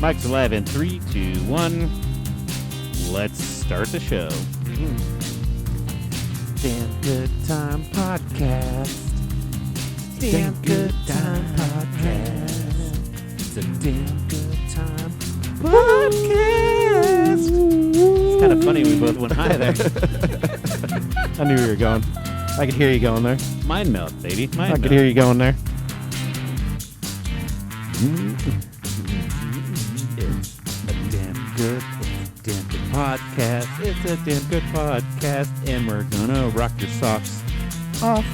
Mike's alive in 3, 2, 1. Let's start the show. Damn Good Time Podcast. Damn Good Time Podcast. It's a damn good time podcast. It's kind of funny we both went high there. I knew you were going. I could hear you going there. Mind melt, baby. Mind I melt. could hear you going there. It's a damn good podcast. It's a damn good podcast, and we're gonna rock your socks Off.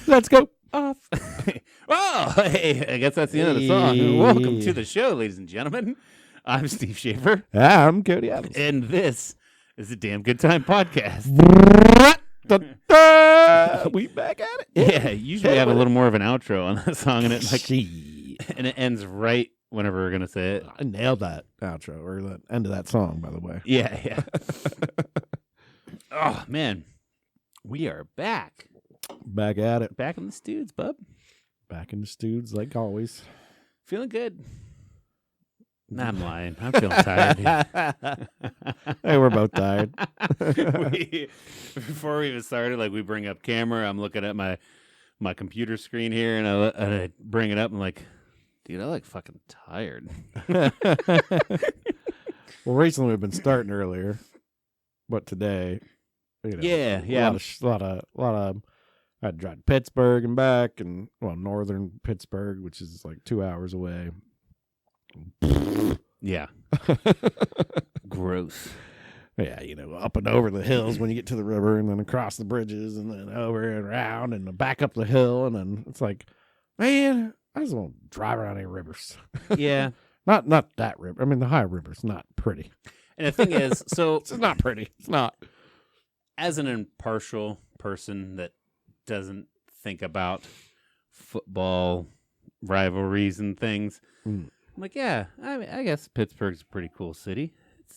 Let's go. off. Oh, hey, I guess that's the end of the song. Hey. Welcome to the show, ladies and gentlemen. I'm Steve Schaefer, I'm Cody Adams. and this is a damn good time podcast. We back at it. Yeah, usually we have a little more of an outro on that song, and it Gee. and it ends right whenever we're gonna say it. I nailed that outro or the end of that song, by the way. Yeah, yeah. Oh man, we are back, Back at it. back in the studs, bub. Back in the studs like always. Feeling good. Nah, I'm lying. I'm feeling tired. Hey, we're both tired. Before we even started, like we bring up camera, I'm looking at my computer screen here, and I bring it up. I'm like, dude, I like fucking tired. Well, recently we've been starting earlier, but today, Yeah, a lot of. I had to drive to Pittsburgh and back, and northern Pittsburgh, which is like 2 hours away. Yeah. Gross. Yeah, up and over the hills when you get to the river, and then across the bridges, and then over and around, and back up the hill, and then it's like, man, I just want to drive around any rivers. Yeah. Not that river. I mean, the high river's not pretty. And the thing is, so It's not pretty. It's not. as an impartial person that doesn't think about football rivalries and things, Mm. I'm like, yeah, I guess Pittsburgh's a pretty cool city.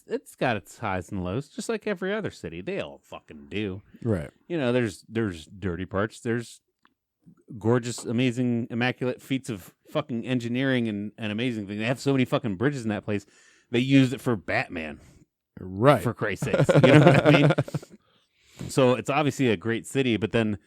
It's got its highs and lows, just like every other city. They all fucking do. Right. There's dirty parts. There's gorgeous, amazing, immaculate feats of fucking engineering and amazing things. They have so many fucking bridges in that place. They used it for Batman, Right. for Christ's sakes. You know what I mean? So it's obviously a great city, but then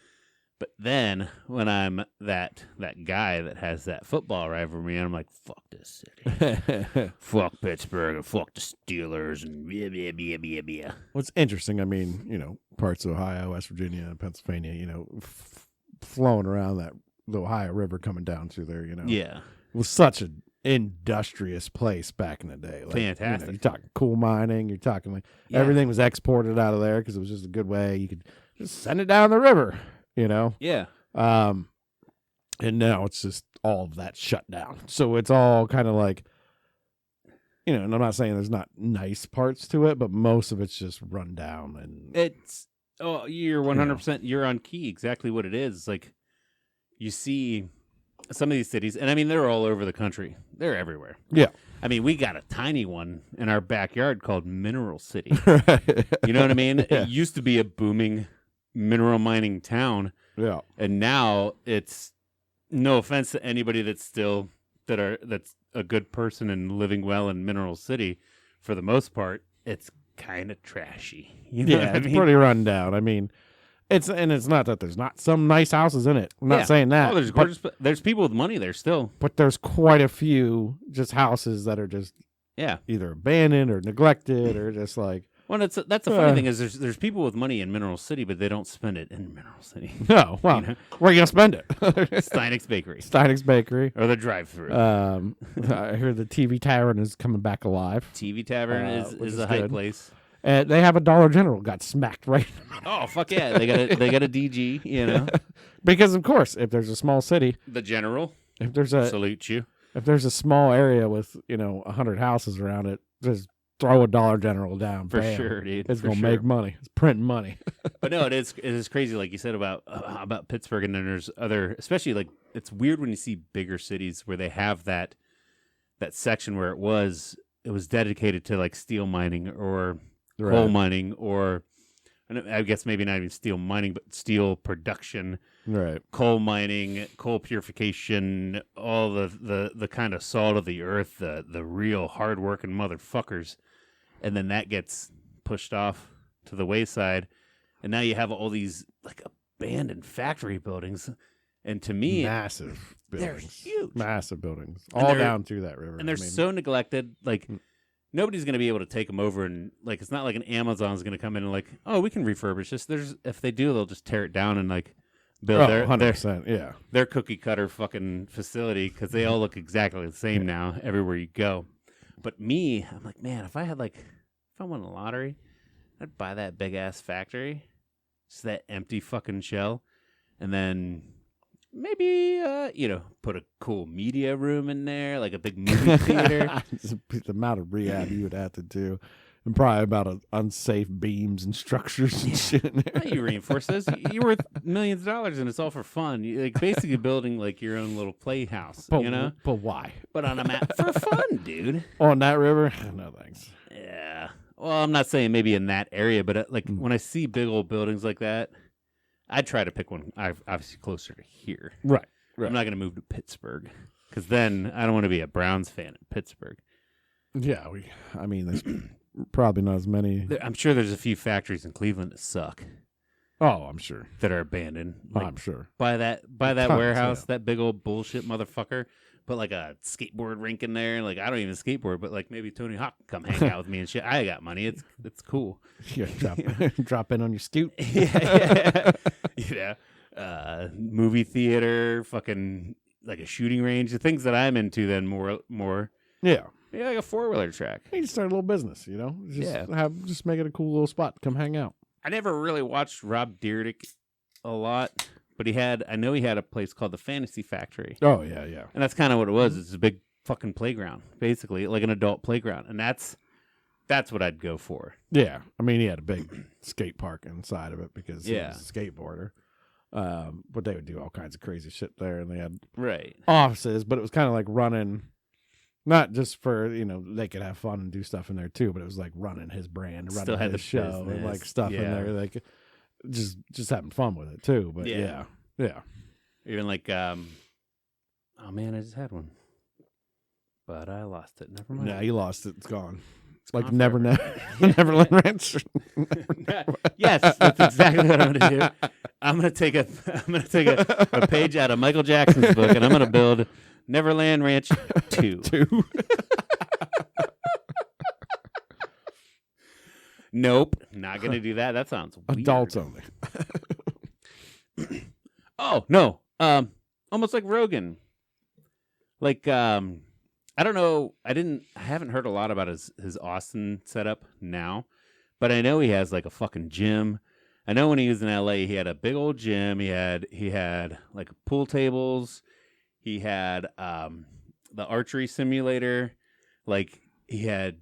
when I'm that guy that has that football rivalry, I'm like, fuck this city. Fuck Pittsburgh and fuck the Steelers and blah, blah, blah, blah, blah. What's interesting, I mean, parts of Ohio, West Virginia, Pennsylvania, flowing around the Ohio River coming down through there, Yeah. It was such an industrious place back in the day. Like, Fantastic. You're talking cool mining. You're talking like Yeah. everything was exported out of there because it was just a good way. You could just send it down the river, Yeah. And now it's just all of that shut down. So it's all kind of like, and I'm not saying there's not nice parts to it, but most of it's just run down. And You're 100%, you're on key. Exactly what it is. It's like you see some of these cities, and I mean, they're all over the country. They're everywhere. Yeah. I mean, we got a tiny one in our backyard called Mineral City. Right. You know what I mean? Yeah. It used to be a booming mineral mining town, Yeah. and now it's, no offense to anybody that's a good person and living well in Mineral City, for the most part, it's kind of trashy. You know what I It's mean? pretty run down. I mean, it's not that there's not some nice houses in it. I'm not saying that. Oh, there's gorgeous. There's people with money there still. but there's quite a few just houses that are just Yeah. either abandoned or neglected or just like, Well, that's the funny thing is there's people with money in Mineral City, but they don't spend it in Mineral City. no, well, You know? where are you gonna spend it? Steinix Bakery Steinix Bakery. or the drive-through. I heard the TV Tavern is coming back alive. TV Tavern which is is a high good. place. They have a Dollar General got smacked right Oh fuck yeah! They got a DG. because of course if there's a small city, The General. if there's a Salute you. small area with 100 houses around it, just throw a Dollar General down For bam. sure, dude. It's for gonna sure. make money. It's printing money. But no, it is crazy, like you said about Pittsburgh, and then there's other, especially like it's weird when you see bigger cities where they have that section where it was dedicated to like steel mining or coal mining or and I guess maybe not even steel mining, but steel production, Right. coal mining, coal purification, all the kind of salt of the earth, the real hardworking motherfuckers, and then that gets pushed off to the wayside, and now you have all these like abandoned factory buildings, and to me, Massive they're buildings. huge. Massive buildings. And All they're- down through that river. and they're I mean, so neglected. Like Mm. nobody's going to be able to take them over, and like it's not like an Amazon's going to come in and like, oh, we can refurbish this. There's if they do, they'll just tear it down and like build their 100%. Yeah. their cookie cutter fucking facility because they all look exactly the same now everywhere you go. But me, I'm like, man, if I won the lottery, I'd buy that big ass factory, just that empty fucking shell, and then maybe put a cool media room in there, like a big movie theater. The amount of rehab you would have to do. And probably about unsafe beams and structures and shit in there. How you reinforce those? You're worth millions of dollars, and it's all for fun. You like basically building like your own little playhouse, But, you know. But why? But on a map for fun, dude. On that river? No thanks. Yeah. Well, I'm not saying maybe in that area, but like when I see big old buildings like that, I'd try to pick one obviously closer to here. Right. I'm not going to move to Pittsburgh because then I don't want to be a Browns fan in Pittsburgh. Yeah. There's probably not as many. I'm sure there's a few factories in Cleveland that suck Oh, I'm sure. that are abandoned. Like, I'm sure. by that Tons, warehouse, yeah. that big old bullshit motherfucker. Put like a skateboard rink in there. Like I don't even skateboard, but like maybe Tony Hawk can come hang out with me and shit. I got money. It's cool. Yeah, drop in on your scoot. Yeah. Movie theater, fucking like a shooting range. The things that I'm into then more. Yeah. Maybe like a 4-wheeler track. You can start a little business, Just make it a cool little spot. Come hang out. I never really watched Rob Dyrdek a lot, but I know he had a place called the Fantasy Factory. Oh, yeah, yeah. And that's kind of what it was. It's a big fucking playground, basically, like an adult playground. And that's what I'd go for. Yeah. He had a big skate park inside of it because he Yeah. was a skateboarder. But they would do all kinds of crazy shit there. And they had Right. offices, but it was kind of like running, not just for, they could have fun and do stuff in there too, but it was like running his brand, Still running had his the show and business. like stuff in Yeah. there. Like just having fun with it too. But Yeah. yeah. Even like, oh man, I just had one. But I lost it. Never mind. Yeah, you lost it. It's gone. It's Like gone Neverland Ranch. Yes, that's exactly what I'm going to do. I'm going to take a page out of Michael Jackson's book, and I'm going to build Neverland Ranch 2. Two. Nope, not going to do that. That sounds weird. Adults only. Oh no, almost like Rogan. Like, I don't know. I haven't heard a lot about his Austin setup now, but I know he has like a fucking gym. I know when he was in LA, he had a big old gym. He had like pool tables. He had the archery simulator. Like he had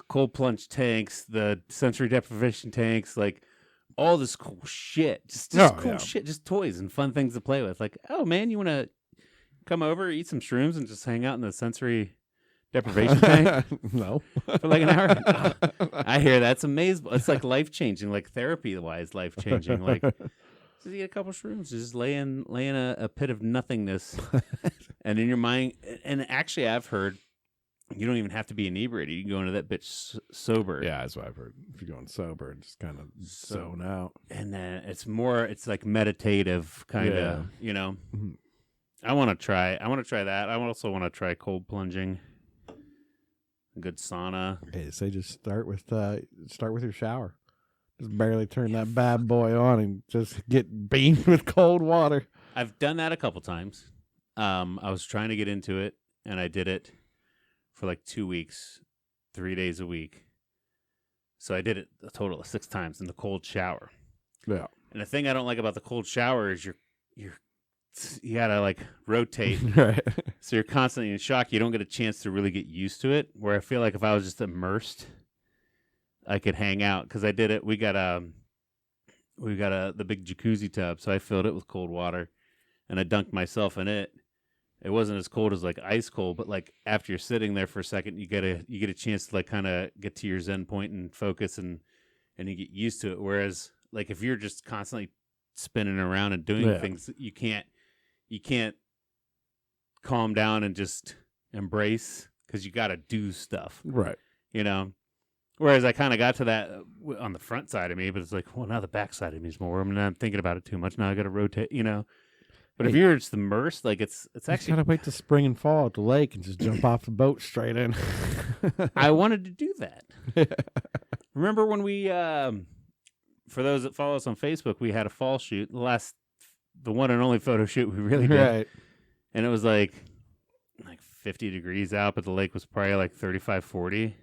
cold plunge tanks, the sensory deprivation tanks, like all this cool shit. Just cool shit, just toys and fun things to play with. Like, oh man, you want to come over, eat some shrooms, and just hang out in the sensory deprivation tank No. for like an hour? Oh, I hear that's amazing. It's like life changing, like therapy wise, life changing. Like, just get a couple shrooms, just lay in a pit of nothingness, and in your mind. And actually, I've heard you don't even have to be inebriated. You can go into that bitch sober. Yeah, that's what I've heard. If you're going sober and just kind of zone out. And then it's like meditative kind of, Yeah. Mhm. I want to try that. I also want to try cold plunging. A good sauna. Hey, say just start with your shower. Just barely turn that bad boy on and just get beamed with cold water. I've done that a couple times. I was trying to get into it, and I did it for like 2 weeks, 3 days a week. So I did it a total of 6 times in the cold shower. Yeah. And the thing I don't like about the cold shower is you gotta like rotate, Right. so you're constantly in shock. You don't get a chance to really get used to it. Where I feel like if I was just immersed, I could hang out because I did it. We got the big jacuzzi tub, so I filled it with cold water, and I dunked myself in it. It wasn't as cold as like ice cold, but like after you're sitting there for a second, you get a chance to like kind of get to your zen point and focus and and you get used to it. Whereas, like, if you're just constantly spinning around and doing things, you can't calm down and just embrace because you got to do stuff, Right. you know. Whereas I kind of got to that on the front side of me, but it's like, well, now the back side of me is more. I'm not thinking about it too much. Now I got to rotate, you know. But if you're just immersed, like it's actually. Gotta wait till spring and fall at the lake and just jump off the boat straight in. I wanted to do that. Remember when we, for those that follow us on Facebook, we had a fall shoot, the one and only photo shoot we really did, Right. and it was like 50 degrees out, but the lake was probably like 35, 40. And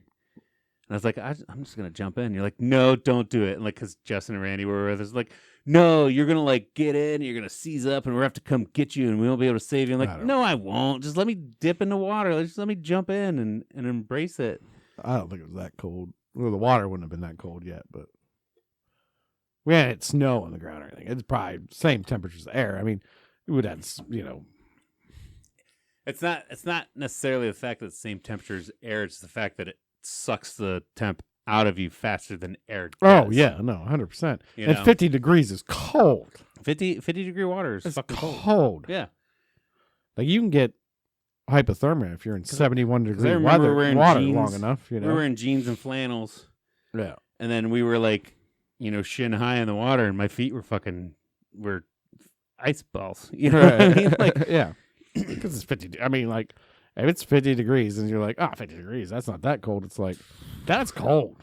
I was like, I'm just gonna jump in. You're like, no, don't do it. And like, because Justin and Randy were with us, like, no, you're gonna like get in, you're gonna seize up, and we're gonna have to come get you, and we won't be able to save you. I'm like, no, I won't. Just let me dip in the water. Just let me jump in and embrace it. I don't think it was that cold. Well, the water wouldn't have been that cold yet, but we hadn't snow on the ground or anything. It's probably same temperature as the air. I mean, it would have, It's not necessarily the fact that it's the same temperature as air. It's the fact that it sucks the temp out of you faster than air does. Oh, yeah. No, 100%. You And know? 50 degrees is cold. 50 degree water is It's fucking cold. cold. Yeah. Like, you can get hypothermia if you're in 71 degree remember water jeans. long enough. You know? We were in jeans and flannels. Yeah. And then we were like, shin high in the water, and my feet were ice balls. You know what I mean? Like, yeah. Because it's 50. I mean, like, if it's 50 degrees and you're like, 50 degrees, that's not that cold. It's like, that's cold.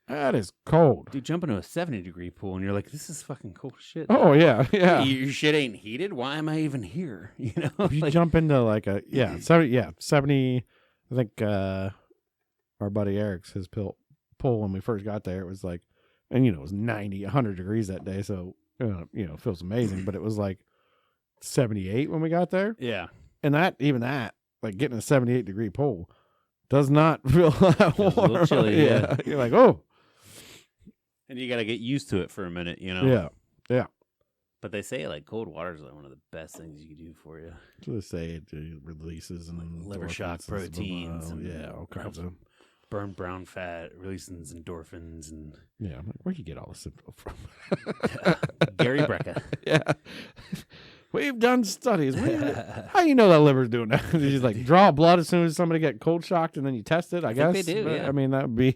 That is cold. dude, jump into a 70 degree pool, and you're like, this is fucking cold shit. Oh, yeah. Yeah. Your shit ain't heated. Why am I even here? You know? If you Like, jump into like 70, I think our buddy Eric's, his pool when we first got there, it was like, and it was 90, 100 degrees that day. So, it feels amazing, but it was like 78 when we got there. yeah. And that, like getting a 78 degree pool does not feel that Feels a little warm. chilly, yeah. You're like, oh, And you got to get used to it for a minute, you know? yeah. But they say like cold water is like one of the best things you can do for you. So they say it releases and Liver shock endorphins and proteins stuff. and all kinds of. Burn brown fat, releases endorphins, and Yeah, I'm like, where do you get all this info from? Gary Brecka. Yeah. We've done studies. How you know that liver's doing that? You just like draw blood as soon as somebody get cold shocked and then you test it, I guess. think they do, But, yeah. I mean, that'd be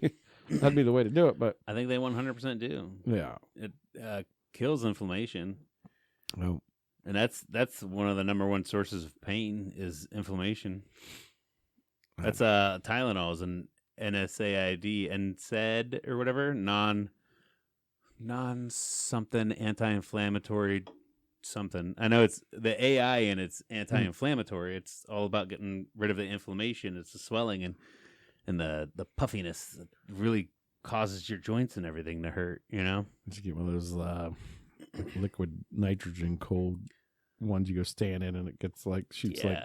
the way to do it, but I think they 100% do. yeah. It kills inflammation, Well, and that's one of the number one sources of pain is inflammation. That's Tylenol is an NSAID, NSAID or whatever, non something anti-inflammatory something. I know it's the AI and it's anti-inflammatory. It's all about getting rid of the inflammation. It's the swelling and the puffiness that really causes your joints and everything to hurt, you know? just get one of those liquid nitrogen cold ones you go stand in and it gets like shoots like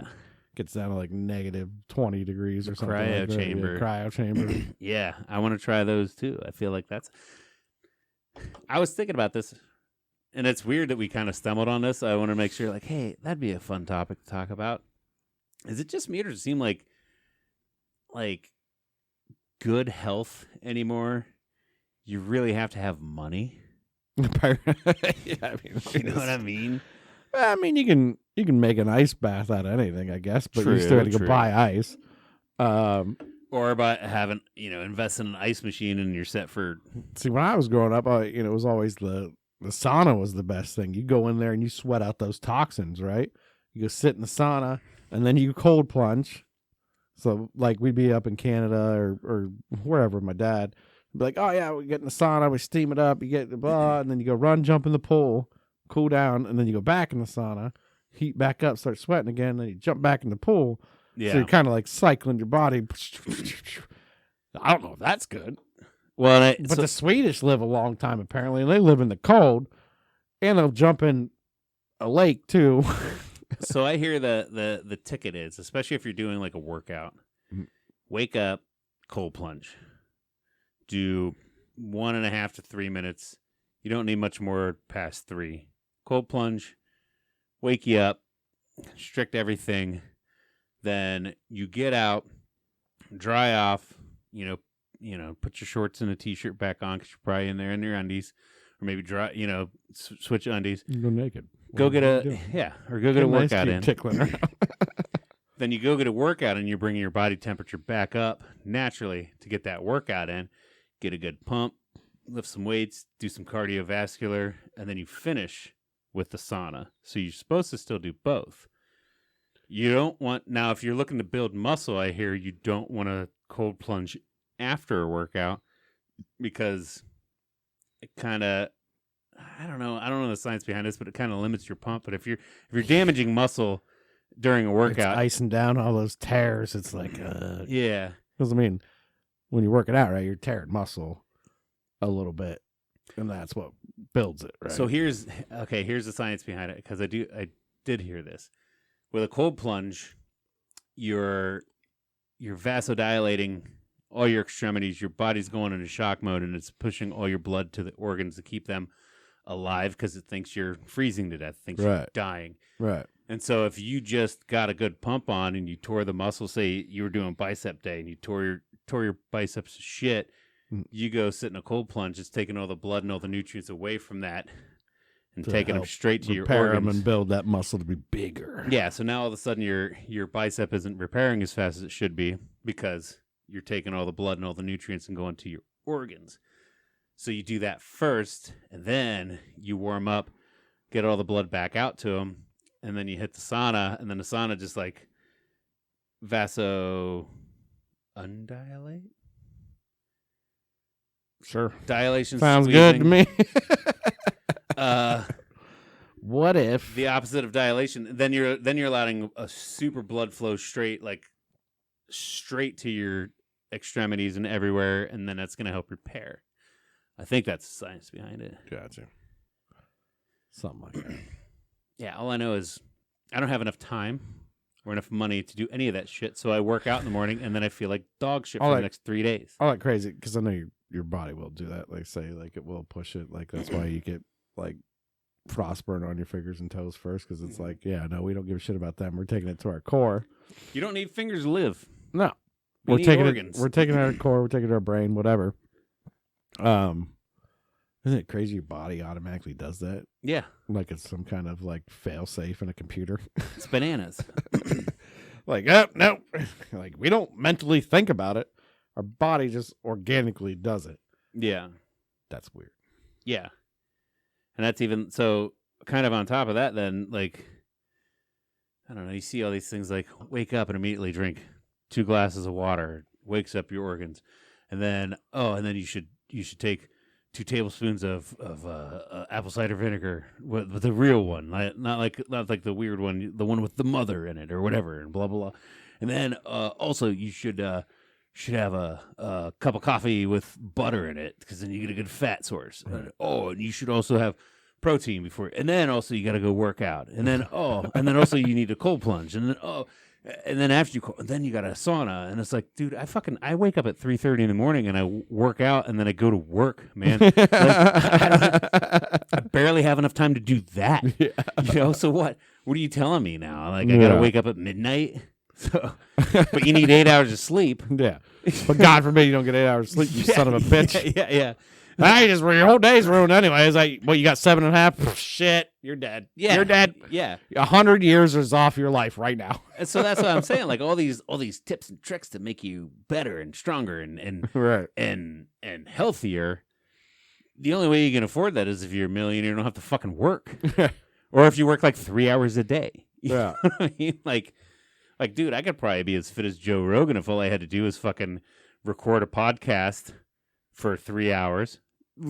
gets down to like negative 20 degrees or something. Cryo like that. chamber. Yeah, cryo chamber. Yeah, I want to try those too. I feel like I was thinking about this, and it's weird that we kind of stumbled on this. So I want to make sure, like, hey, that'd be a fun topic to talk about. Is it just me, or does it seem like good health anymore? You really have to have money. Yeah, I mean, You know what I mean? I mean, you can make an ice bath out of anything, I guess, but you True, still have to go true. buy ice. Or about having, invest in an ice machine and you're set for. See, when I was growing up, it was always the sauna was the best thing. You go in there and you sweat out those toxins, right? You go sit in the sauna and then you cold plunge. So, like, we'd be up in Canada or wherever, my dad would be like, oh, yeah, we get in the sauna, we steam it up, you get the blah, and then you go run, jump in the pool, cool down, and then you go back in the sauna, heat back up, start sweating again, and then you jump back in the pool. Yeah. So you're kind of like cycling your body. I don't know if that's good. Well, But the Swedish live a long time, apparently, and they live in the cold, and they'll jump in a lake, too. so I hear the ticket is, especially if you're doing like a workout, wake up, cold plunge, do 1.5 to 3 minutes. You don't need much more past 3. Cold plunge, wake you up, constrict everything. Then you get out, dry off, put your shorts and a t-shirt back on because you're probably in there in your undies, or maybe switch undies. You go naked. Go What get are you a doing? or go get a Nice workout cute in. tickling around. Then you go get a workout and you're bringing your body temperature back up naturally to get that workout in. Get a good pump, lift some weights, do some cardiovascular, and then you finish with the sauna. So you're supposed to still do both. You don't want, now if you're looking to build muscle, I hear you don't want to cold plunge after a workout because it kind of, I don't know the science behind this, but it kind of limits your pump. But if you're damaging muscle during a workout, It's icing down all those tears. It's like, yeah. because I mean, when you're working out, right, you're tearing muscle a little bit, and that's what builds it, right? So here's the science behind it, because I did hear this. With a cold plunge, you're vasodilating all your extremities. Your body's going into shock mode, and it's pushing all your blood to the organs to keep them alive because it thinks you're freezing to death, thinks you're dying. Right. And so if you just got a good pump on and you tore the muscle, say you were doing bicep day and you tore your biceps to shit, you go sit in a cold plunge, it's taking all the blood and all the nutrients away from that and taking them straight to your repair organs. them and build that muscle to be bigger. Yeah, so now all of a sudden your bicep isn't repairing as fast as it should be because you're taking all the blood and all the nutrients and going to your organs. So you do that first, and then you warm up, get all the blood back out to them, and then you hit the sauna, and then the sauna just like undilate? Sure. Dilation Sounds squeezing. good to me. What if the opposite of dilation? Then you're allowing a super blood flow straight to your extremities and everywhere, and then that's going to help repair. I think that's the science behind it. Gotcha. Something like that. Yeah, all I know is I don't have enough time or enough money to do any of that shit, so I work out in the morning, and then I feel like dog shit for the next 3 days. All that crazy, because I know your body will do that. Like, say, like, it will push it. Like, that's why you get, like, frostburn on your fingers and toes first, because it's like, yeah, no, we don't give a shit about them. We're taking it to our core. You don't need fingers to live. No. We're taking organs. We're taking our core, we're taking our brain, whatever. Isn't it crazy your body automatically does that? Yeah. Like it's some kind of like fail safe in a computer. It's bananas. Like, no. Like, we don't mentally think about it. Our body just organically does it. Yeah. That's weird. Yeah. And that's even, so kind of on top of that then, like, I don't know, you see all these things like wake up and immediately drink 2 glasses of water, wakes up your organs. And then, you should take 2 tablespoons of apple cider vinegar with the real one, not like the weird one, the one with the mother in it or whatever, and blah blah blah. And then also you should have a cup of coffee with butter in it because then you get a good fat source. Right. And you should also have protein before, and then also you got to go work out, and then also you need a cold plunge, and then and then after then you got a sauna, and it's like, dude, I wake up at 3:30 in the morning and I work out, and then I go to work, man. Like, I barely have enough time to do that. Yeah. So what are you telling me now? Like, I gotta wake up at midnight. So, but you need 8 hours of sleep. Yeah. But God forbid you don't get 8 hours of sleep, you son of a bitch. Yeah. Your whole day's ruined anyways. Like, you got 7.5? Shit, you're dead. Yeah. You're dead. Yeah. 100 years is off your life right now. And so that's what I'm saying. Like all these tips and tricks to make you better and stronger and right. and healthier. The only way you can afford that is if you're a millionaire and don't have to fucking work. Or if you work like 3 hours a day. You know what I mean? Like, dude, I could probably be as fit as Joe Rogan if all I had to do was fucking record a podcast for 3 hours.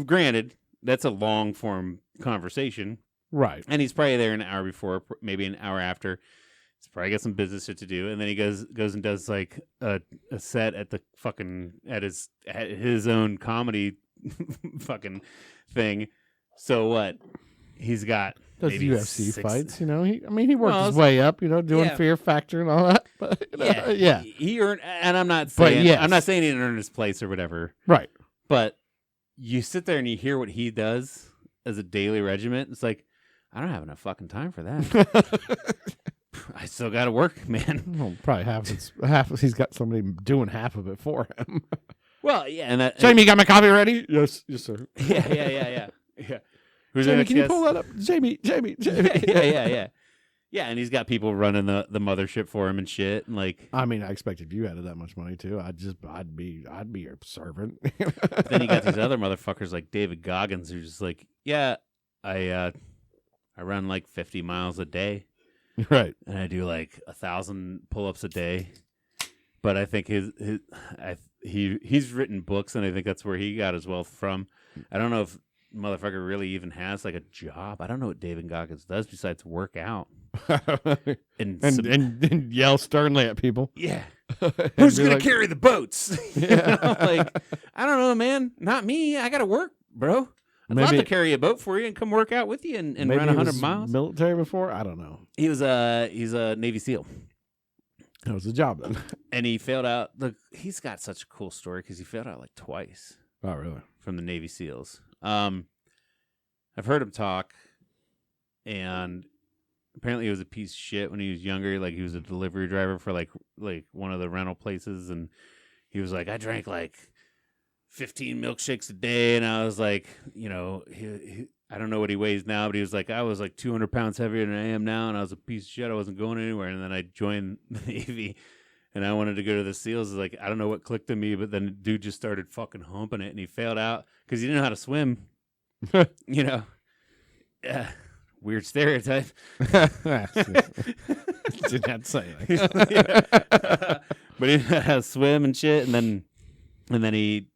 Granted, that's a long form conversation. Right. And he's probably there an hour before, maybe an hour after. He's probably got some business shit to do. And then he goes and does like a set at the fucking, at his own comedy fucking thing. So what? He's got does maybe UFC fights, you know? He worked his way up, you know, doing Fear Factor and all that. But, yeah. He earned, and I'm not saying I'm not saying he didn't earn his place or whatever. Right. But you sit there and you hear what he does as a daily regiment. It's like, I don't have enough fucking time for that. I still got to work, man. Well, probably half. He's got somebody doing half of it for him. Well, yeah, and that Jamie, you got my coffee ready? Yes, sir. yeah. Who's Jamie, the can you pull that up? Jamie. Yeah, and he's got people running the mothership for him and shit, and like. I mean, I expected you had that much money too. I'd be your servant. Then you got these other motherfuckers like David Goggins who's just like, yeah, I run like 50 miles a day, right? and I do like 1,000 pull-ups a day. But I think he's written books, and I think that's where he got his wealth from. I don't know if motherfucker really even has like a job. I don't know what David Goggins does besides work out and yell sternly at people. Yeah, who's gonna like, carry the boats? Yeah. Like, I don't know, man. Not me. I gotta work, bro. I'd love to carry a boat for you and come work out with you and run 100 miles. Military before? I don't know. He's a Navy SEAL. That was a job then. And he failed out. Look, he's got such a cool story because he failed out like twice. Oh, really? From the Navy SEALs. I've heard him talk, and apparently he was a piece of shit when he was younger. Like, he was a delivery driver for like one of the rental places, and he was like, I drank like 15 milkshakes a day, and I was like, you know, I don't know what he weighs now, but he was like, I was like 200 pounds heavier than I am now, and I was a piece of shit. I wasn't going anywhere, and then I joined the Navy, and I wanted to go to the SEALs. Like, I don't know what clicked in me, but then the dude just started fucking humping it, and he failed out because he didn't know how to swim. You know, weird stereotype. Did not say that. But he knew how to swim and shit, and then he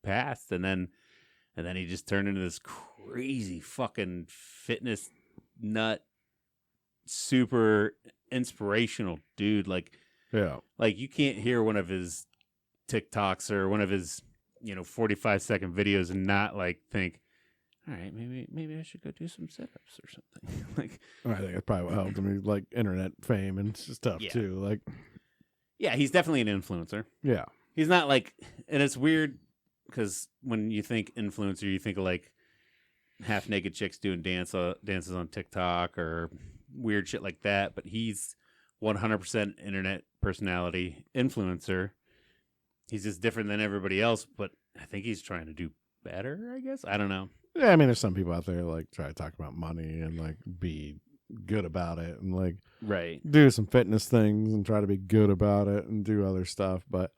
passed, and then he just turned into this crazy fucking fitness nut, super inspirational dude. Like, yeah, like you can't hear one of his TikToks or one of his 45-second videos and not like think, all right, maybe I should go do some sit-ups or something. Like, I think that's probably what helped him. Like internet fame and stuff too. Like, yeah, he's definitely an influencer. Yeah, he's not like, and it's weird because when you think influencer, you think of like half-naked chicks doing dances on TikTok or weird shit like that. But he's 100% internet personality influencer. He's just different than everybody else, but I think he's trying to do better, I guess. I don't know. Yeah, I mean, there's some people out there like try to talk about money and like be good about it and like do some fitness things and try to be good about it and do other stuff, but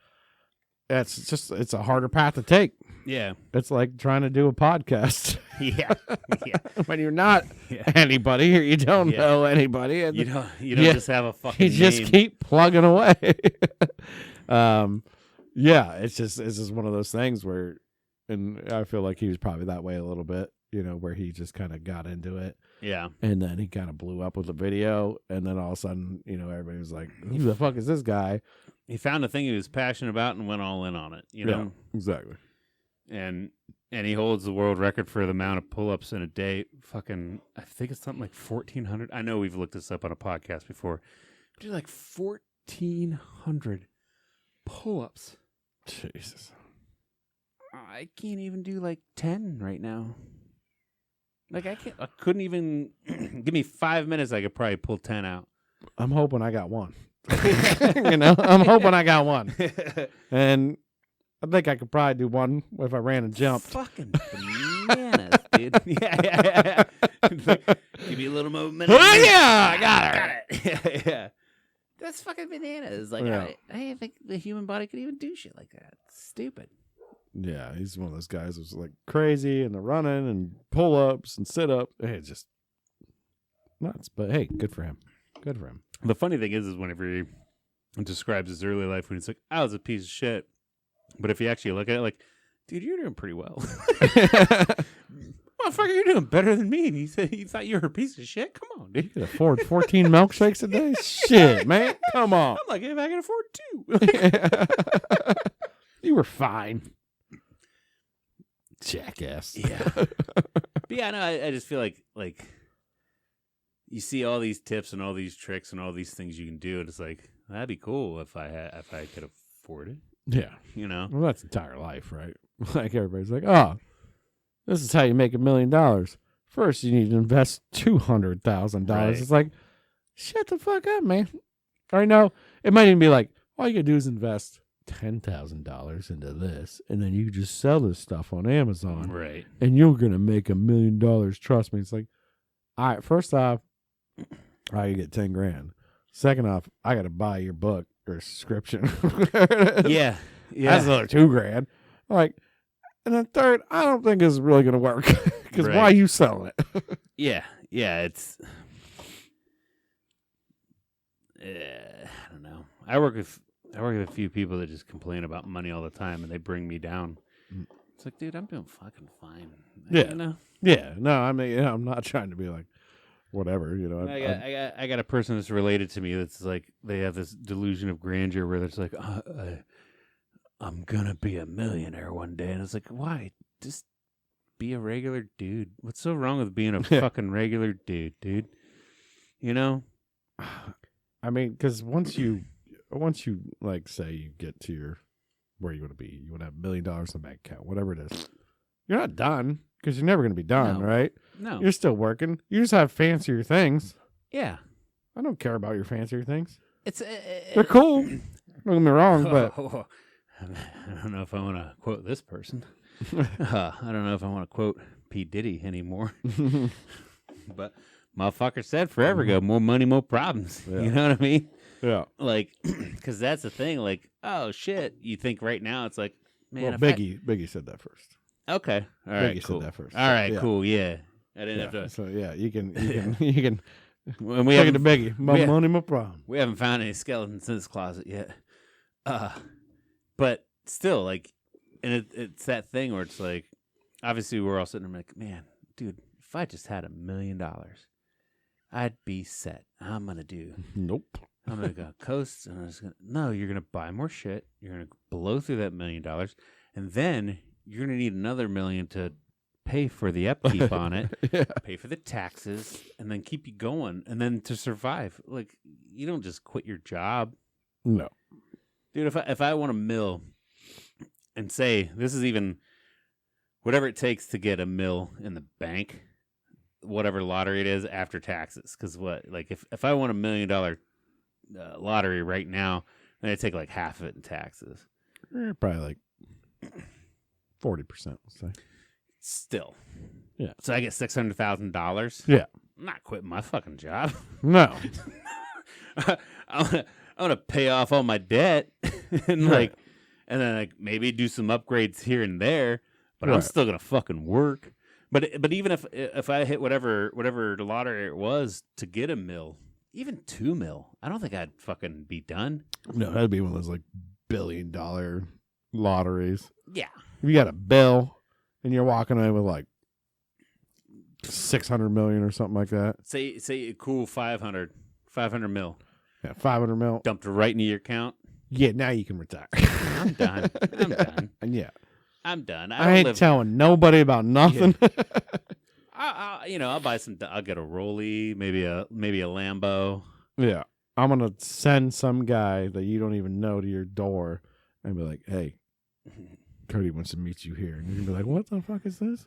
it's a harder path to take. Yeah, it's like trying to do a podcast. Yeah. When you're not anybody or you don't know anybody, and you don't just have a fucking you just keep plugging away. Yeah, it's just one of those things where, and I feel like he was probably that way a little bit, where he just kind of got into it. Yeah. And then he kind of blew up with the video, and then all of a sudden, everybody was like, who the fuck is this guy? He found a thing he was passionate about and went all in on it, Yeah, exactly. And he holds the world record for the amount of pull-ups in a day. Fucking, I think it's something like 1,400. I know we've looked this up on a podcast before. Do like 1,400 pull-ups. Jesus. I can't even do like 10 right now. Like I couldn't even give me 5 minutes. I could probably pull 10 out. I'm hoping I got one. I'm hoping I got one. And I think I could probably do one if I ran and jumped. Fucking bananas, dude. Yeah. Give me a little momentum. Oh, yeah, I got it. Yeah. That's fucking bananas. Like, I think the human body could even do shit like that. It's stupid. Yeah, he's one of those guys who's like crazy and the running and pull-ups and sit-ups. It's just nuts. But hey, good for him. Good for him. The funny thing is whenever he describes his early life, when he's like, I was a piece of shit. But if you actually look at it, like, dude, you're doing pretty well. Motherfucker, you're doing better than me. And he said he thought you were a piece of shit. Come on, dude. You can afford 14 milkshakes a day? Shit, man. Come on. I'm like, if I can afford 2. You were fine. Jackass. Yeah. But yeah, no, I just feel like you see all these tips and all these tricks and all these things you can do, and it's like, that'd be cool if I could afford it. Yeah. Well, that's entire life, right? Like everybody's like, oh, this is how you make $1 million. First, you need to invest $200,000. Right. It's like, shut the fuck up, man. Or no, it might even be like, all you gotta do is invest $10,000 into this, and then you just sell this stuff on Amazon, Right. and you're gonna make $1 million. Trust me. It's like, all right. First off, you get 10 grand. Second off, I got to buy your book or subscription. Yeah. Yeah. That's another 2 grand. Like, and then third, I don't think it's really gonna work because Right. why are you selling it? Yeah. Yeah. It's. I don't know. I work with a few people that just complain about money all the time, and they bring me down. It's like, dude, I'm doing fucking fine. Yeah. You know? Yeah, no, I mean, I'm not trying to be like, whatever, you know. I got a person that's related to me that's like, they have this delusion of grandeur where it's like, I'm gonna be a millionaire one day, and it's like, why? Just be a regular dude. What's so wrong with being a fucking regular dude? You know? I mean, because once you like say you get to your where you want to be, you want to have $1 million in the bank account, whatever it is. You're not done because you're never going to be done, No. right? No. You're still working. You just have fancier things. Yeah. I don't care about your fancier things. It's They're cool. Don't get me wrong, but I don't know if I want to quote this person. I don't know if I want to quote P. Diddy anymore. But motherfucker said forever ago, more money, more problems. Yeah. You know what I mean? yeah. Like, because that's the thing. Like, oh shit, you think right now it's like, man, Well, if Biggie said that first. okay, all right, Biggie cool. said that first. All right, Yeah. cool. Yeah, I didn't have Yeah. to. So yeah, you can When we take it to haven't, Biggie. My we- money, my problem. we haven't found any skeletons in this closet yet. But still, like, and it's that thing where it's like, obviously we're all sitting there like, man, dude, if I just had $1 million, I'd be set. I'm gonna do. Nope. I'm gonna go coast, and I'm just gonna. No, you're gonna buy more shit. You're gonna blow through that $1 million, and then you're gonna need another $1 million to pay for the upkeep on it, Yeah. pay for the taxes, and then keep you going, and then to survive. Like, you don't just quit your job, No. dude. If I want a mill, and say this is even whatever it takes to get a mill in the bank, whatever lottery it is after taxes, because if I want $1 million lottery right now, then I take like half of it in taxes. Probably like 40%, let's say. Still, Yeah. So I get $600,000. Yeah. I'm not quitting my fucking job. No. I'm gonna pay off all my debt and Right. and then like maybe do some upgrades here and there, but I'm Right. still gonna fucking work. But even if I hit whatever lottery it was to get a mill, even 2 mil, I don't think I'd fucking be done. No, that'd be one of those like $1 billion lotteries. Yeah. If you got a bill and you're walking away with like 600 million or something like that. Say a cool 500 mil Yeah, 500 mil. dumped right into your account. Yeah, now you can retire. I'm done. I'm done. And yeah, I'm done. I ain't telling nobody about nothing. I'll buy some. I'll get a Rollie, maybe a Lambo. Yeah, I'm gonna send some guy that you don't even know to your door and be like, "Hey, Cody wants to meet you here," and you're gonna be like, "What the fuck is this?"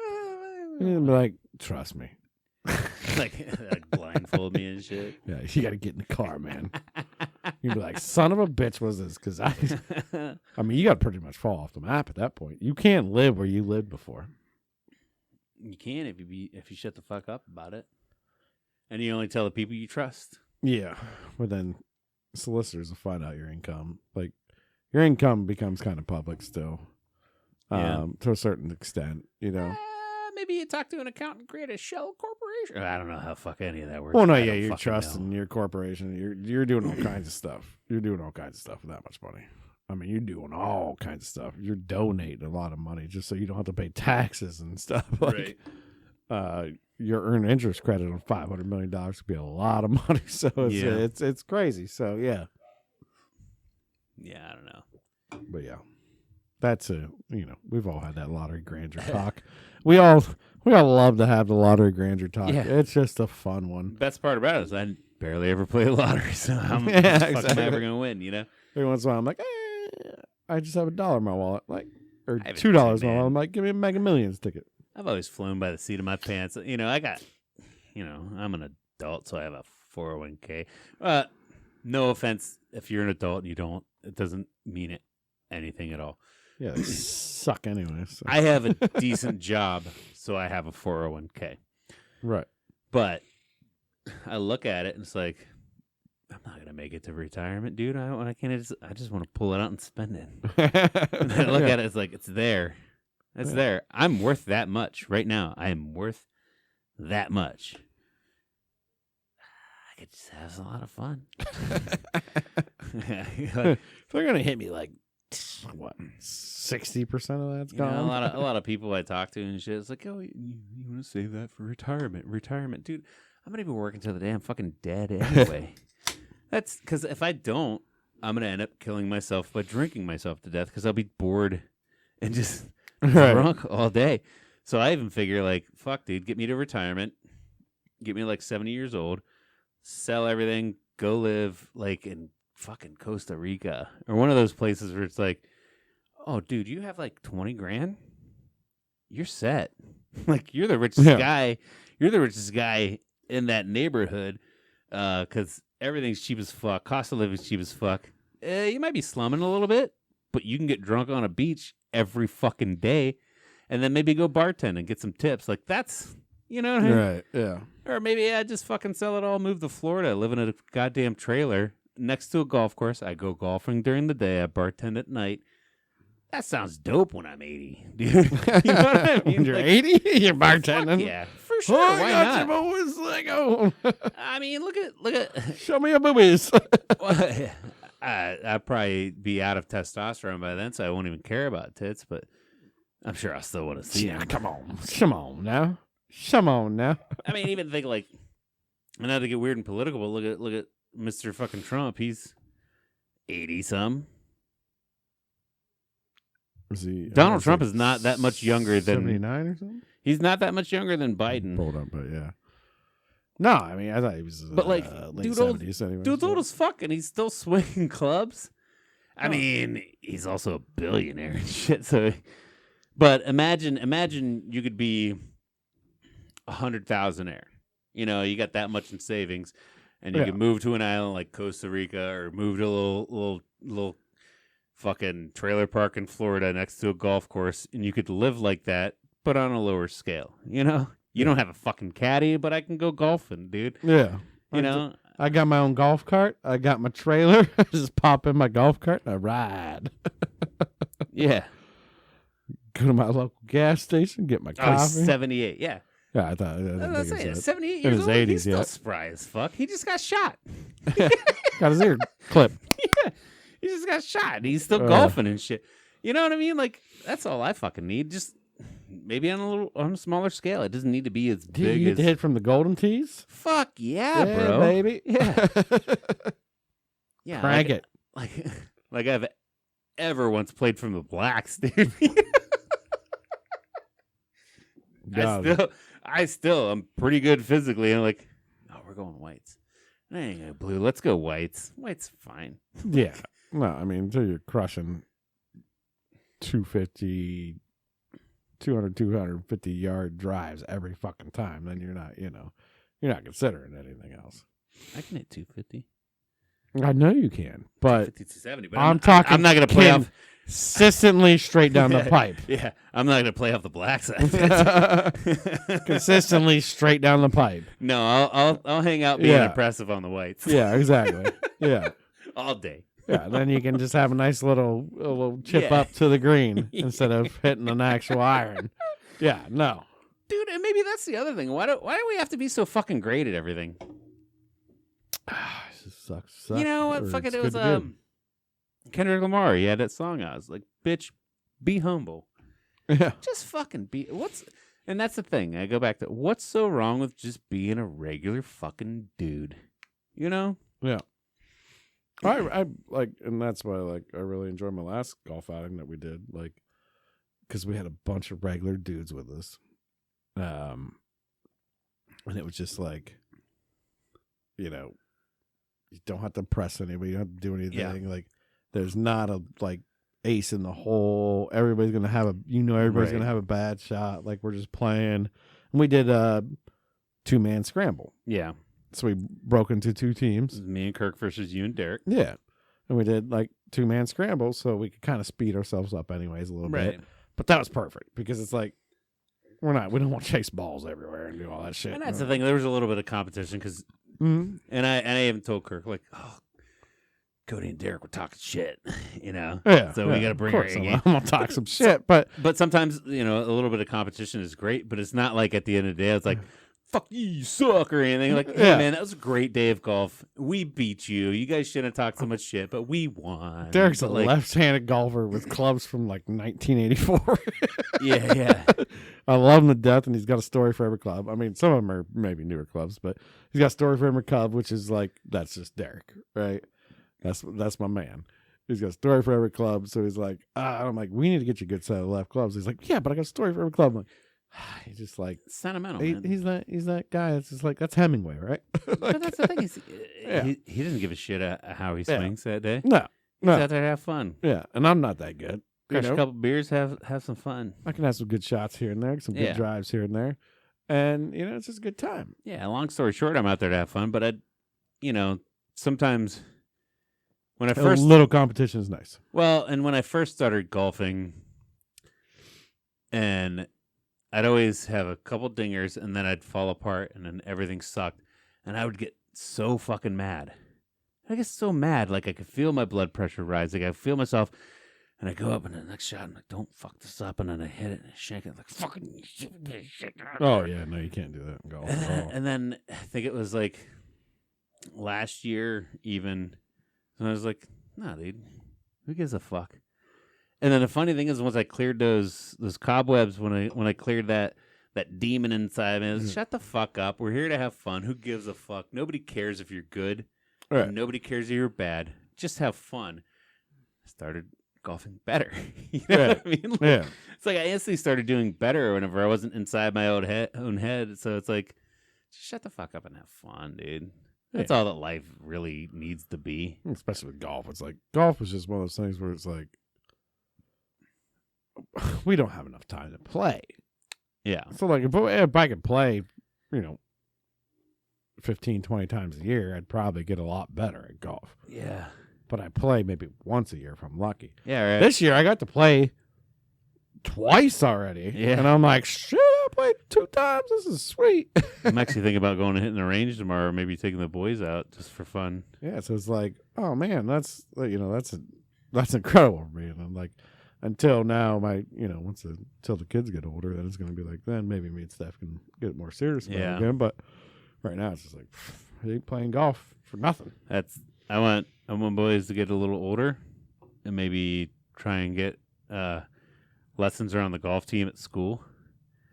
And you're gonna be like, "Trust me." like blindfold me and shit. Yeah, you got to get in the car, man. You'd be like, "Son of a bitch, was this?" Because I mean, you got to pretty much fall off the map at that point. You can't live where you lived before. You can if you shut the fuck up about it, and you only tell the people you trust. Yeah, but then solicitors will find out your income. Like, your income becomes kind of public still, Yeah. to a certain extent. You know. Maybe you talk to an accountant, create a shell corporation. I don't know how fuck any of that works. Well, no, I yeah, don't you're fucking trusting know. your corporation. You're doing all kinds of stuff. You're doing all kinds of stuff with that much money. I mean, you're doing all kinds of stuff. You're donating a lot of money just so you don't have to pay taxes and stuff. Like, your earned interest credit on $500 million could be a lot of money. So it's crazy. So yeah, Yeah, I don't know. but yeah, that's we've all had that lottery grandeur talk. We all love to have the lottery grandeur talk. Yeah. It's just a fun one. Best part about it is I barely ever play the lottery, so I'm Yeah, fucking exactly. never gonna win. You know. Every once in a while, I'm like, I just have $1 in my wallet, like, or I have a $2 in my Tin Man. wallet. I'm like, give me a Mega Millions ticket. I've always flown by the seat of my pants. I'm an adult, so I have a 401k. No offense if you're an adult and you don't, it doesn't mean it. anything at all. Yeah, they suck anyway. So. I have a decent job, so I have a 401k. Right. But I look at it and it's like, I'm not gonna make it to retirement, dude. I can't. I just want to pull it out and spend it. And I look at it, it's like it's there. It's there. I'm worth that much right now. I am worth that much. I could just have a lot of fun. They're gonna hit me like what 60% of that's gone. A lot of people I talk to and shit. It's like, oh, you want to save that for retirement, dude. I'm gonna be working till the day I'm fucking dead anyway. That's because if I don't, I'm gonna end up killing myself by drinking myself to death because I'll be bored and just drunk all day. So I even figure like, fuck, dude, get me to retirement, get me like 70 years old, sell everything, go live like in fucking Costa Rica or one of those places where it's like, oh, dude, you have like 20 grand, you're set. Like you're the richest guy. You're the richest guy in that neighborhood because everything's cheap as fuck. Cost of living's cheap as fuck. You might be slumming a little bit, but you can get drunk on a beach every fucking day and then maybe go bartend and get some tips. Like that's, you know what I mean? Right, yeah. Or maybe I just fucking sell it all, move to Florida, live in a goddamn trailer next to a golf course. I go golfing during the day. I bartend at night. That sounds dope when I'm 80, dude. You know what I mean? When you're Like, 80, you're bartending. yeah, for sure. Oh, Why I not? got you, boys. Lego. I mean, look at. Show me your boobies. I'd probably be out of testosterone by then, so I won't even care about tits. But I'm sure I still want to see them. Come on now. I mean, even think like, not to get weird and political, but look at Mr. fucking Trump. He's 80-some. Donald Trump is not that much younger than 79 or something. He's not that much younger than Biden. Pulled up, but yeah. No, I mean I thought he was. But like, late dude, 70s anyway. dude's old as fuck, and he's still swinging clubs. I mean, he's also a billionaire and shit. So, but imagine you could be 100,000-aire. You know, you got that much in savings, and you could move to an island like Costa Rica, or move to a little fucking trailer park in Florida next to a golf course, and you could live like that, but on a lower scale. You know, you don't have a fucking caddy, but I can go golfing, dude. Yeah, You know, I got my own golf cart. I got my trailer. I just pop in my golf cart and I ride. yeah. Go to my local gas station, get my Oh, he's coffee. 78. Yeah. Yeah, I thought. That's it. 78 in years his old. 80s, He's still yeah. spry as fuck. He just got shot. Got his ear clipped. Yeah. He just got shot. And he's still golfing and shit. You know what I mean? Like, that's all I fucking need. Just maybe on a smaller scale. It doesn't need to be as Did you big get as. the hit from the Golden Tees? Fuck yeah, bro. baby. Yeah. Yeah. Crank it. Like I've ever once played from the Blacks, dude. I still, I'm pretty good physically. And like, oh, we're going whites. I ain't gonna blue. Let's go whites. White's fine. Yeah. No, I mean, until you're crushing 250 250-yard drives every fucking time, then you're not, you're not considering anything else. I can hit 250. I know you can, but 250 to 70. But I'm talking. I'm not gonna play off consistently straight down the pipe. Yeah, I'm not gonna play off the black side. Consistently straight down the pipe. No, I'll hang out being impressive on the whites. Yeah, exactly. Yeah, all day. Yeah, then you can just have a nice little chip up to the green instead of hitting an actual iron. Yeah, no, dude, and maybe that's the other thing. Why do we have to be so fucking great at everything? It sucks. You know what? Fucking it was Kendrick Lamar. He had that song. I was like, bitch, be humble. Yeah, just fucking be. And that's the thing. I go back to what's so wrong with just being a regular fucking dude. You know? Yeah. I like, and that's why I really enjoyed my last golf outing that we did, because we had a bunch of regular dudes with us, and it was just you don't have to impress anybody, you don't have to do anything. Yeah. There's not a ace in the hole. Everybody's gonna have everybody's gonna have a bad shot. We're just playing, and we did a 2-man scramble. Yeah. So we broke into 2 teams. Me and Kirk versus you and Derek. Yeah. and we did like 2-man scrambles, so we could kind of speed ourselves up anyways a little bit. But that was perfect because it's like we don't want to chase balls everywhere and do all that shit. And that's the thing. There was a little bit of competition because, Mm-hmm. and I even told Kirk like, oh, Cody and Derek were talking shit, you know. Yeah. So we got to bring our A game. I'm gonna talk some shit, but sometimes, you know, a little bit of competition is great, but it's not like at the end of the day, it's like, fuck you suck or anything. Like, hey, man, that was a great day of golf. We beat you. You guys shouldn't have talked so much shit, but we won. Derek's a like, left-handed golfer with clubs from like 1984. Yeah. I love him to death, and he's got a story for every club. I mean, some of them are maybe newer clubs, but he's got a story for every club, which is like, that's just Derek, right? That's my man. He's got a story for every club, so he's like, I'm like, we need to get you a good set of left clubs. He's like, yeah, but I got a story for every club. I'm like, he's just like sentimental. Man. He's that guy. It's just like that's Hemingway, right? But that's the thing. Yeah. He doesn't give a shit how he swings that day. No, He's out there to have fun. Yeah, and I'm not that good. Crush a couple beers, have some fun. I can have some good shots here and there, some good drives here and there, and it's just a good time. Yeah. Long story short, I'm out there to have fun, but sometimes when I first a little competition is nice. Well, and when I first started golfing, and I'd always have a couple dingers, and then I'd fall apart, and then everything sucked, and I would get so fucking mad. I get so mad, like I could feel my blood pressure rise. Like I feel myself, and I go up, and the next shot, I'm like, "Don't fuck this up," and then I hit it and I shank it, like fucking shit. Oh yeah, no, you can't do that in golf. And then I think it was like last year, even, and I was like, "Nah, dude, who gives a fuck?" And then the funny thing is, once I cleared those cobwebs, when I cleared that demon inside me, I was, shut the fuck up. We're here to have fun. Who gives a fuck? Nobody cares if you're good. Right. Nobody cares if you're bad. Just have fun. I started golfing better. You know what I mean? Yeah. It's like I instantly started doing better whenever I wasn't inside my own head. So it's like, just shut the fuck up and have fun, dude. That's all that life really needs to be. Especially with golf. It's like golf is just one of those things where it's like we don't have enough time to play. Yeah. So like if I could play, 15, 20 times a year, I'd probably get a lot better at golf. Yeah. But I play maybe once a year if I'm lucky. Yeah, right. This year I got to play twice already. Yeah. And I'm like, shit, I played 2 times. This is sweet. I'm actually thinking about going and hitting the range tomorrow, or maybe taking the boys out just for fun. Yeah, so it's like, oh man, that's incredible for me. And I'm like, until now, until the kids get older, then it's going to be like, then maybe me and Steph can get more serious about it again. But right now, it's just like, I ain't playing golf for nothing. I want boys to get a little older and maybe try and get lessons around the golf team at school.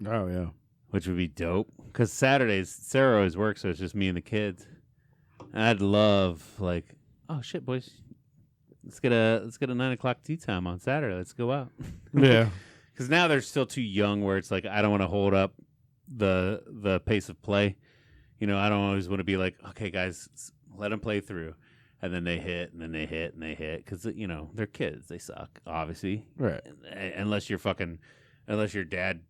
Oh yeah, which would be dope. Because Saturdays Sarah always works, so it's just me and the kids. And I'd love like, oh shit, boys. Let's get a 9:00 tee time on Saturday. Let's go out. Yeah. Because now they're still too young where it's like I don't want to hold up the pace of play. I don't always want to be like, okay, guys, let them play through. And then they hit, and then they hit, and they hit. Because, they're kids. They suck, obviously. Right. Unless your dad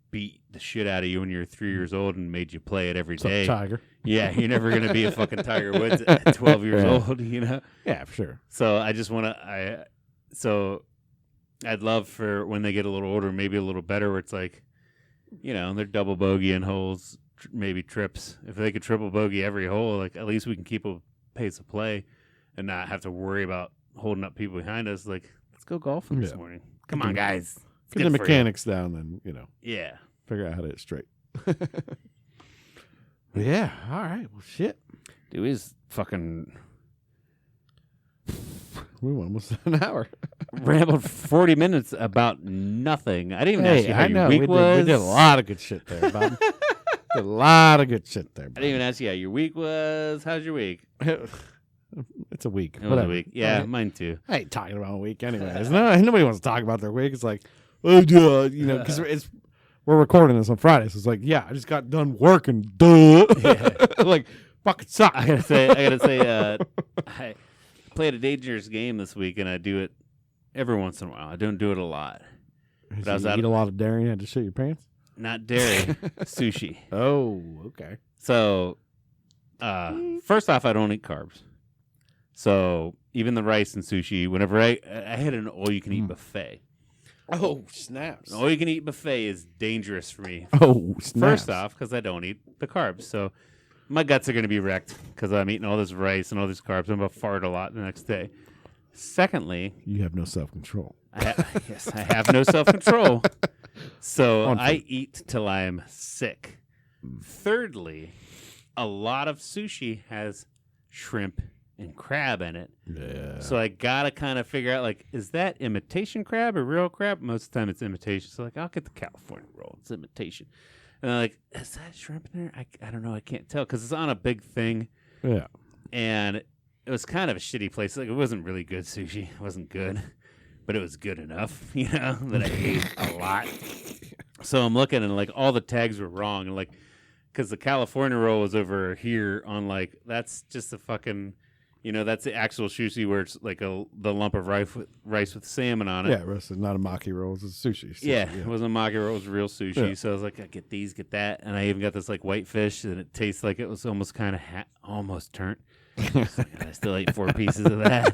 beat the shit out of you when you were 3 years old and made you play it every day. Tiger. Yeah, you're never going to be a fucking Tiger Woods at 12 years old, Yeah, for sure. So I just want to, I'd love for when they get a little older, maybe a little better, where it's like, they're double bogeying holes, maybe trips. If they could triple bogey every hole, like at least we can keep a pace of play and not have to worry about holding up people behind us. Like, let's go golfing this morning. Come on, guys. Get the mechanics down, then Yeah. figure out how to hit it straight. Yeah. All right. Well, shit. Dude, he's fucking We went almost an hour. rambled 40 minutes about nothing. I didn't even ask you how your week we was. we did a lot of good shit there, Bob. Did a lot of good shit there, Bob. I didn't even ask you how your week was. How's your week? It's a week. It was Whatever. a week. Yeah, Right. mine too. I ain't talking about a week anyways. Nobody wants to talk about their week. It's like, oh, duh, because we're recording this on Friday, so it's like, yeah, I just got done working. Duh. Yeah. Like, fucking suck. I gotta say, I played a dangerous game this week, and I do it every once in a while. I don't do it a lot. But I was eat a lot of dairy and had to shit your pants? Not dairy, sushi. Oh, okay. So, first off, I don't eat carbs. So, even the rice and sushi. Whenever I had an all-you-can-eat buffet. Oh, snaps. An all-you-can-eat buffet is dangerous for me. Oh, snaps. First off, because I don't eat the carbs, so my guts are going to be wrecked because I'm eating all this rice and all these carbs. I'm going to fart a lot the next day. Secondly, you have no self-control. Yes, I have no self-control. So I eat till I'm sick. Thirdly, a lot of sushi has shrimp and crab in it. Yeah. So I got to kind of figure out, like, is that imitation crab or real crab? Most of the time it's imitation. So, like, I'll get the California roll. It's imitation. And I'm like, is that shrimp in there? I don't know. I can't tell because it's on a big thing. Yeah. And it was kind of a shitty place. Like, it wasn't really good sushi. It wasn't good. But it was good enough, that I ate a lot. So I'm looking and, like, all the tags were wrong. And, like, because the California roll was over here on, like, that's just a fucking, that's the actual sushi where it's like the lump of rice with salmon on it. Yeah, it's not a maki roll. It's a sushi. Yeah, it wasn't a maki roll. It was real sushi. Yeah. So I was like, I get these, get that. And I even got this, like, white fish, and it tastes like it was almost kind of almost turnt. So, I still ate 4 pieces of that.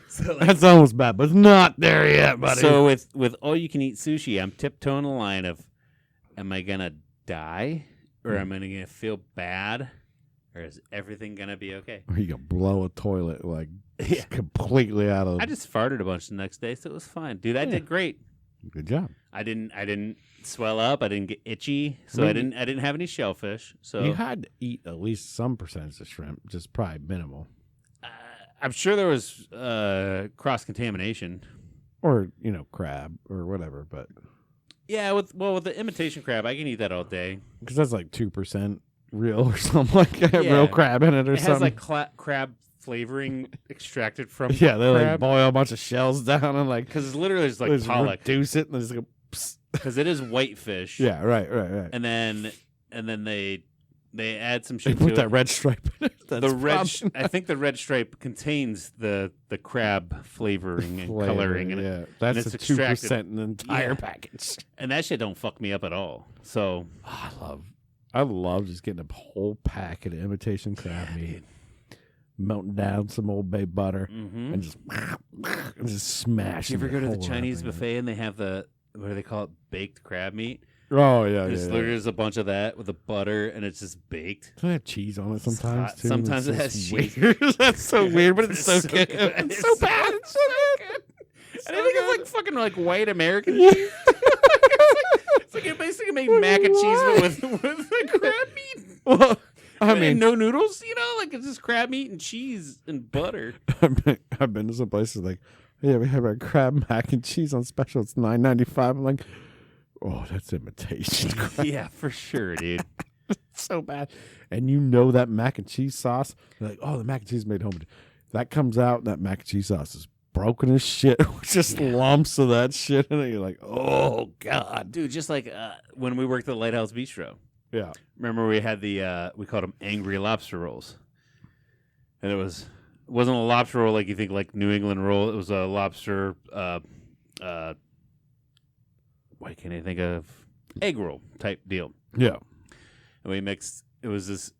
So like, that's almost bad, but it's not there yet, buddy. So with all you can eat sushi, I'm tiptoeing the line of, am I gonna die, or am I gonna feel bad, or is everything gonna be okay? Or you gonna blow a toilet like Yeah. completely out of. I just farted a bunch the next day, so it was fine, dude. I did great. Good job. I didn't swell up. I didn't get itchy, so I didn't have any shellfish. So you had to eat at least some percentage of shrimp, just probably minimal. I'm sure there was cross contamination. Or, crab or whatever, but. Yeah, with the imitation crab, I can eat that all day. Because that's like 2% real or something like that. Yeah. Real crab in it or It something. has like crab flavoring extracted from yeah, they like crab. boil a bunch of shells down and like. Because it's literally just like just pollock. reduce it and just go. Because it is whitefish. Yeah, right. And then they add some They shit put to that it. red stripe in it. That's The red, probably I think the red stripe contains the crab flavoring and flavor, coloring in it, yeah, that's it's a extracted. 2% in the entire Yeah. package. and that shit don't fuck me up at all. So I love just getting a whole packet of imitation crab meat, melting down some Old Bay butter, mm-hmm. and just smash. You ever go to the whole Chinese thing in it. buffet and they have what do they call it, baked crab meat? Oh yeah, There's yeah. literally just a bunch of that with the butter, and it's just baked. Doesn't it have cheese on it It's sometimes hot. too? Sometimes It's it has just cheese. weird. That's so weird, but it's so It's so good. good. It's It's so so bad. It's so good. And I think it's like fucking like white American Yeah. cheese. It's like it basically made mac and cheese but with the crab meat. Well, I And mean, no noodles, like it's just crab meat and cheese and butter. I've been to some places like, yeah, we have our crab mac and cheese on special. It's $9.95. I'm like, oh, that's imitation crab. Yeah, for sure, dude. It's so bad. And that mac and cheese sauce, they're like, oh, the mac and cheese is made home. That comes out, that mac and cheese sauce is broken as shit. Just lumps of that shit in it. You're like, oh, God. Dude, just like when we worked at the Lighthouse Bistro. Yeah. Remember we had we called them angry lobster rolls. And it wasn't a lobster roll like you think like New England roll. It was a lobster why can't I think of egg roll type deal. Yeah. And it was this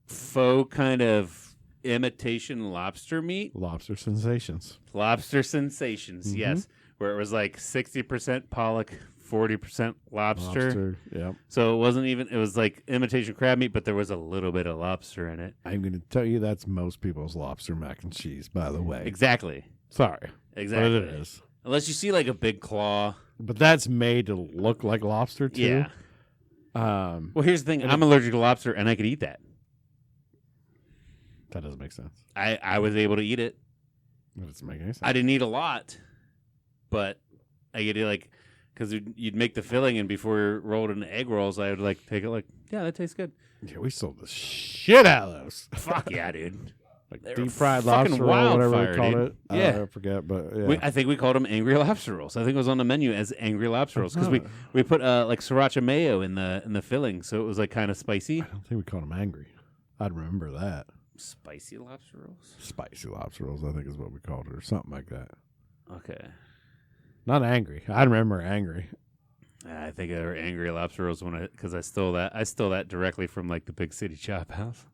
faux kind of imitation lobster meat. Lobster sensations. Lobster sensations, Mhm. yes. Where it was like 60% pollock, 40% lobster. Yeah. So it was like imitation crab meat, but there was a little bit of lobster in it. I'm going to tell you that's most people's lobster mac and cheese, by the way. Exactly. Sorry. Exactly. But it is. Unless you see like a big claw. But that's made to look like lobster, too. Yeah. Well, here's the thing. I'm allergic to lobster, and I could eat that. That doesn't make sense. I was able to eat it. That doesn't make any sense. I didn't eat a lot, but I get it because you'd make the filling, and before you rolled into egg rolls, I would like take it yeah, that tastes good. Yeah, we sold the shit out of those. Fuck yeah, dude. Like They were deep fried fucking lobster roll, whatever wildfire, we called dude. it. Yeah. I forget, but yeah. I think we called them angry lobster rolls. I think it was on the menu as angry lobster rolls because we put like sriracha mayo in the filling, so it was like kind of spicy. I don't think we called them angry. I'd remember that. Spicy lobster rolls. Spicy lobster rolls, I think is what we called it, or something like that. Okay. Not angry. I remember angry. I think they were angry lobster rolls because I stole that. I stole that directly from like the Big City Chop House.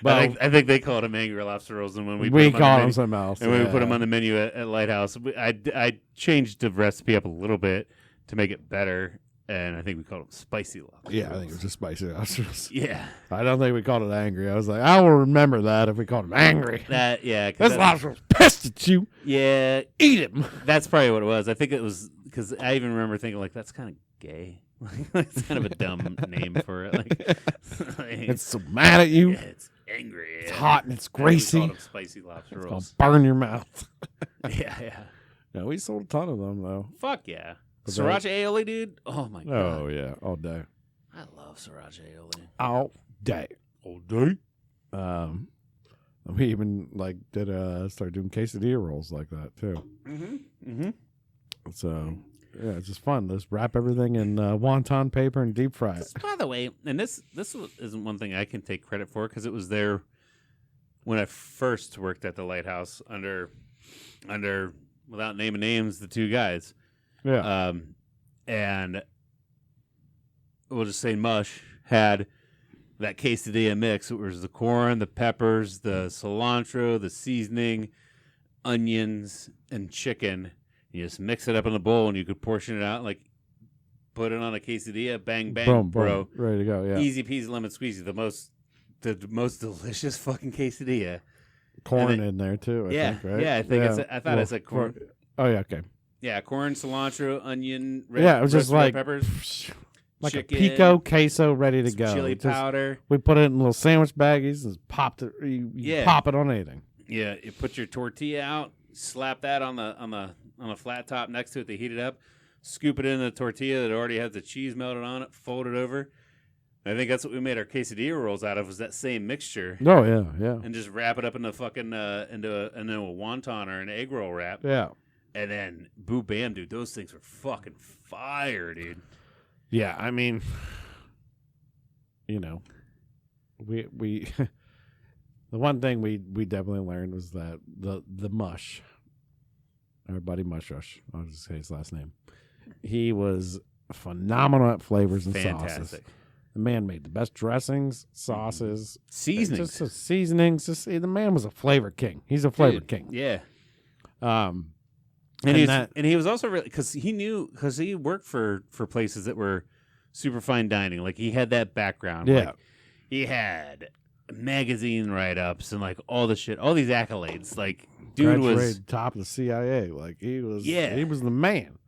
But I think they called them angry lobster rolls, and when we we put them on the call them menu, something else. and when we put them yeah. on the menu at Lighthouse, I changed the recipe up a little bit to make it better, and I think we called them spicy lobster. Yeah, I rolls. think it was just spicy lobsters. Yeah, I don't think we called it angry. I was like, I will remember that if we called him angry. that yeah. 'Cause This lobster was pissed at you. yeah, Eat him. that's probably what it was. I think it was because I even remember thinking like that's kind of gay. Like, it's kind of a dumb name for it. Like, It's so mad at you. yeah, it's angry. It's hot and it's We greasy. called them spicy lobster It's rolls. gonna burn your mouth. Yeah. No, we sold a ton of them though. Fuck yeah. But Sriracha aioli, dude. Oh my god. Oh yeah, all day. I love sriracha aioli. All day. All day. We even like did started doing quesadilla rolls like that too. Mm-hmm. Mm-hmm. So yeah, it's just fun. Just wrap everything in wonton paper and deep fry it. By the way, and this isn't one thing I can take credit for because it was there when I first worked at the Lighthouse under without naming names, the two guys. Yeah. And we'll just say Mush had that quesadilla mix. It was the corn, the peppers, the cilantro, the seasoning, onions, and chicken. You just mix it up in the bowl, and you could portion it out, like put it on a quesadilla, bang, bang, boom, bro. boom, ready to go. Yeah. Easy peasy lemon squeezy. The most delicious fucking quesadilla. Corn and in there too. I think, right? yeah. I think I thought it's like corn. Oh yeah, okay. Yeah, corn, cilantro, onion, Yeah, it was just red like peppers, like chicken, a pico queso ready to some go. chili Just- powder. We put it in little sandwich baggies and popped it. You Yeah. pop it on anything. Yeah, you put your tortilla out, slap that on the flat top next to it to heat it up, scoop it in the tortilla that already has the cheese melted on it, fold it over. And I think that's what we made our quesadilla rolls out of was that same mixture, Oh yeah, yeah, and just wrap it up in the fucking into a wonton or an egg roll wrap, yeah, and then boo bam, dude, those things were fucking fire, dude. yeah. I mean, you know, we the one thing we definitely learned was that the mush, our buddy Mush Rush, I'll just say his last name. He was phenomenal at flavors and sauces. Fantastic. The man made the best dressings, sauces, Seasonings. just seasonings. Just the man was a flavor king. He's a flavor Dude, king. Yeah. Um, And that- he was also really because he worked for places that were super fine dining. Like he had that background. Yeah. Like, he had magazine write ups and like all the shit, all these accolades. Like dude was graduated top of the CIA. Like he was. Yeah. he was the man.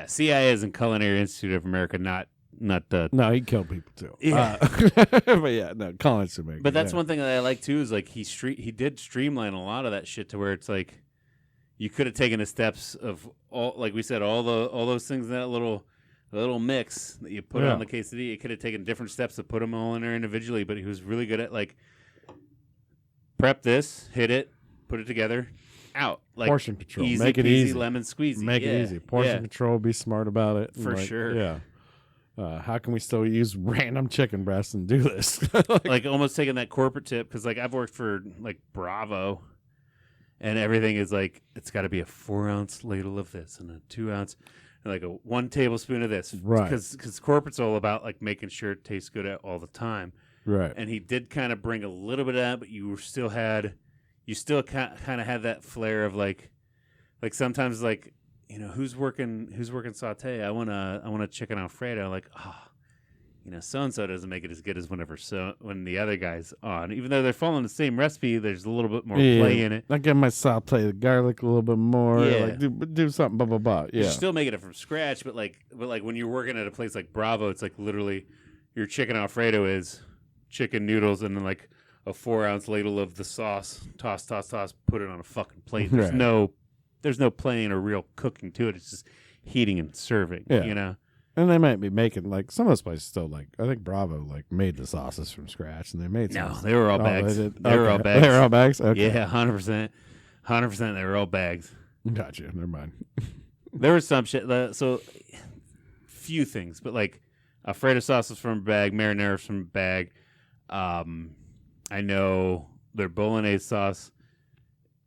CIA is in Culinary Institute of America, not No, he killed people too. Yeah. But yeah, no, Collins should make. But that's yeah. one thing that I like too is like he did streamline a lot of that shit to where it's like you could have taken the steps of all, like we said, all those things in that little mix that you put Yeah. on the quesadilla. You could have taken different steps to put them all in there individually. But he was really good at like prep this, hit it, put it together, out like portion control. easy Make it peasy, easy. lemon squeezy. Make Yeah, it easy. Portion yeah. control. Be smart about it. For Like, sure. Yeah. How can we still use random chicken breasts and do this? Like almost taking that corporate tip because like I've worked for like Bravo, and everything is like it's got to be a 4-ounce ladle of this and a 2-ounce, and like a 1 tablespoon of this, Right. Because corporate's all about like making sure it tastes good all the time, Right. and he did kind of bring a little bit of that, but you still kind of had that flair of like sometimes like. You know who's working saute? I want a chicken Alfredo. Like, so and so doesn't make it as good as when the other guy's on. Even though they're following the same recipe, there's a little bit more play in it. I give my saute the garlic a little bit more. Yeah. Like do something. Blah blah blah. Yeah. You're still making it from scratch, but like when you're working at a place like Bravo, it's like literally your chicken Alfredo is chicken noodles and then like a 4-ounce ladle of the sauce. Toss, put it on a fucking plate. There's no playing or real cooking to it. It's just heating and serving. Yeah. You know. And they might be making like some of those places still like I think Bravo like made the sauces from scratch and they made No, some. they were all Oh, bags. They did? They were all Okay. bags. They were all bags. Okay. Yeah, 100%. They were all bags. Gotcha. Never mind. There was some shit. So few things, but like Alfredo sauce was from a bag, marinara from a bag. I know their bolognese sauce.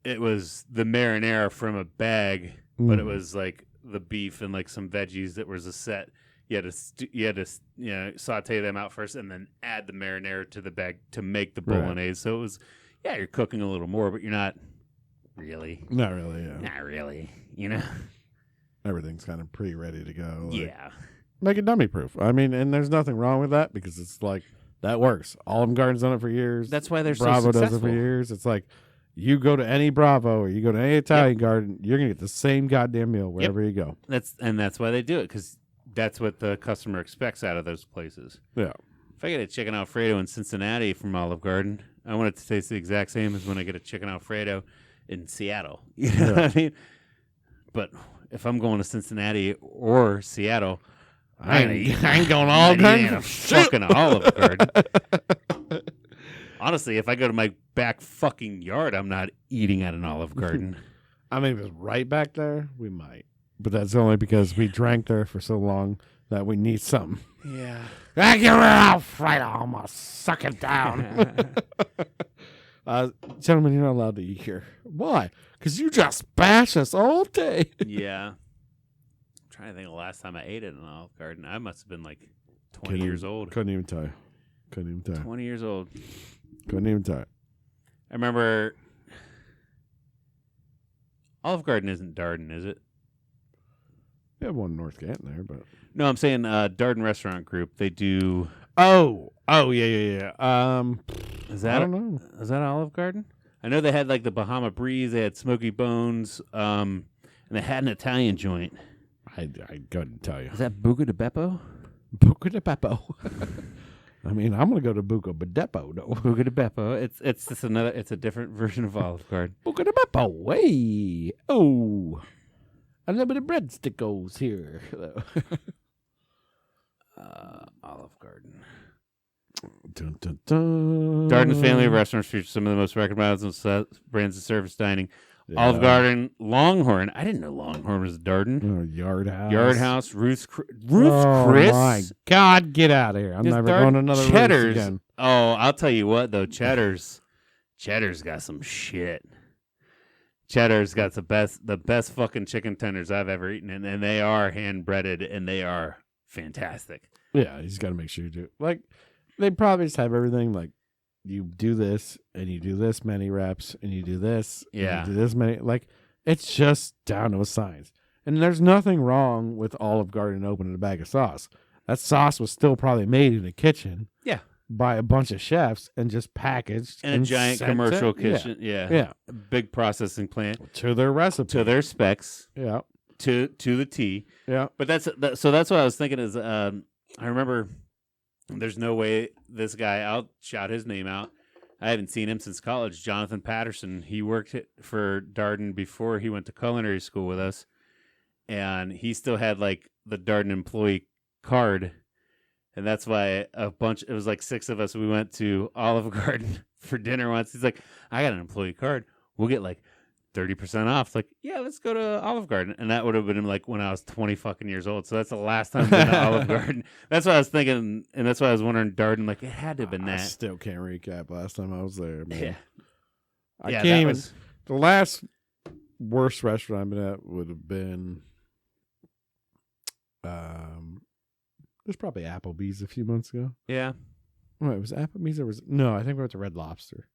It was the marinara from a bag, but it was like the beef and like some veggies that was a set. you had to saute them out first and then add the marinara to the bag to make the Right. bolognese. So it was, you're cooking a little more, but you're not really. Not really, yeah. Not really, you know. Everything's kind of pre-ready to go. Like, Yeah. make it dummy proof. I mean, and there's nothing wrong with that because it's like that works. Olive Garden's done it for years. That's why they're Bravo so does successful. it for years. It's like you go to any Bravo or you go to any Italian garden, you're gonna get the same goddamn meal wherever you go. That's why they do it, because that's what the customer expects out of those places. Yeah. If I get a chicken Alfredo in Cincinnati from Olive Garden, I want it to taste the exact same as when I get a chicken Alfredo in Seattle. You know what I mean? But if I'm going to Cincinnati or Seattle, I ain't going Olive Garden. A fucking Olive Garden. Honestly, if I go to my back fucking yard, I'm not eating at an Olive Garden. I mean, if it's right back there, we might. But that's only because we drank there for so long that we need something. Yeah. I get rid of Alfredo. I'm going to suck it down. Gentlemen, you're not allowed to eat here. Why? Because you just bash us all day. Yeah. I'm trying to think of the last time I ate at an Olive Garden. I must have been like 20 years old. Couldn't even tell you. 20 years old. Couldn't even tell you. I remember Olive Garden isn't Darden, is it? You have one in North Canton there, but No, I'm saying Darden Restaurant Group. They do. oh yeah. Is I that don't know. is that Olive Garden? I know they had like the Bahama Breeze. They had Smoky Bones. And they had an Italian joint. I couldn't tell you. Is that Buca di Beppo? Buca di Beppo. I mean, I'm gonna go to Buca di Beppo though. Buca di Beppo. It's just another. It's a different version of Olive Garden. Buca di Beppo. Hey, oh, a little bit of breadsticks here. Olive Garden. Dun, dun, dun. Darden's family of restaurants feature some of the most recognizable brands of service dining. Yeah. Olive Garden, Longhorn. I didn't know Longhorn was Darden. Oh, Yard House. Yard House, Ruth's Chris. Oh my God, get out of here! I'm Just never Darden. going to another Ruth's Cheddar's. again. Oh, I'll tell you what though, Cheddar's got some shit. Cheddar's got the best fucking chicken tenders I've ever eaten, and they are hand breaded and they are fantastic. Yeah, you just got to make sure you do. Like, they probably just have everything. Like, you do this, and you do this many reps, and you do this, Yeah. and you do this many. Like, it's just down to a science. And there's nothing wrong with Olive Garden opening a bag of sauce. That sauce was still probably made in the kitchen. Yeah. By a bunch of chefs and just packaged And a giant sent commercial it. kitchen. Yeah. Yeah. A big processing plant To their recipe. to their specs, Yeah. to the T. Yeah. But so that's what I was thinking is I remember there's no way this guy, I'll shout his name out. I haven't seen him since college. Jonathan Patterson. He worked for Darden before he went to culinary school with us. And he still had like the Darden employee card. And that's why it was like 6 of us. We went to Olive Garden for dinner once. He's like, I got an employee card. We'll get like 30% off. It's like, yeah, let's go to Olive Garden. And that would have been like when I was 20 fucking years old. So that's the last time I've been to Olive Garden. That's what I was thinking. And that's why I was wondering Darden, like it had to have been I that. still can't recap last time I was there, man. Yeah. I Yeah, can't that even. was- The last worst restaurant I've been at would have been. There's probably Applebee's a few months ago. Yeah. Wait, was it Applebee's or was no? I think we went to Red Lobster.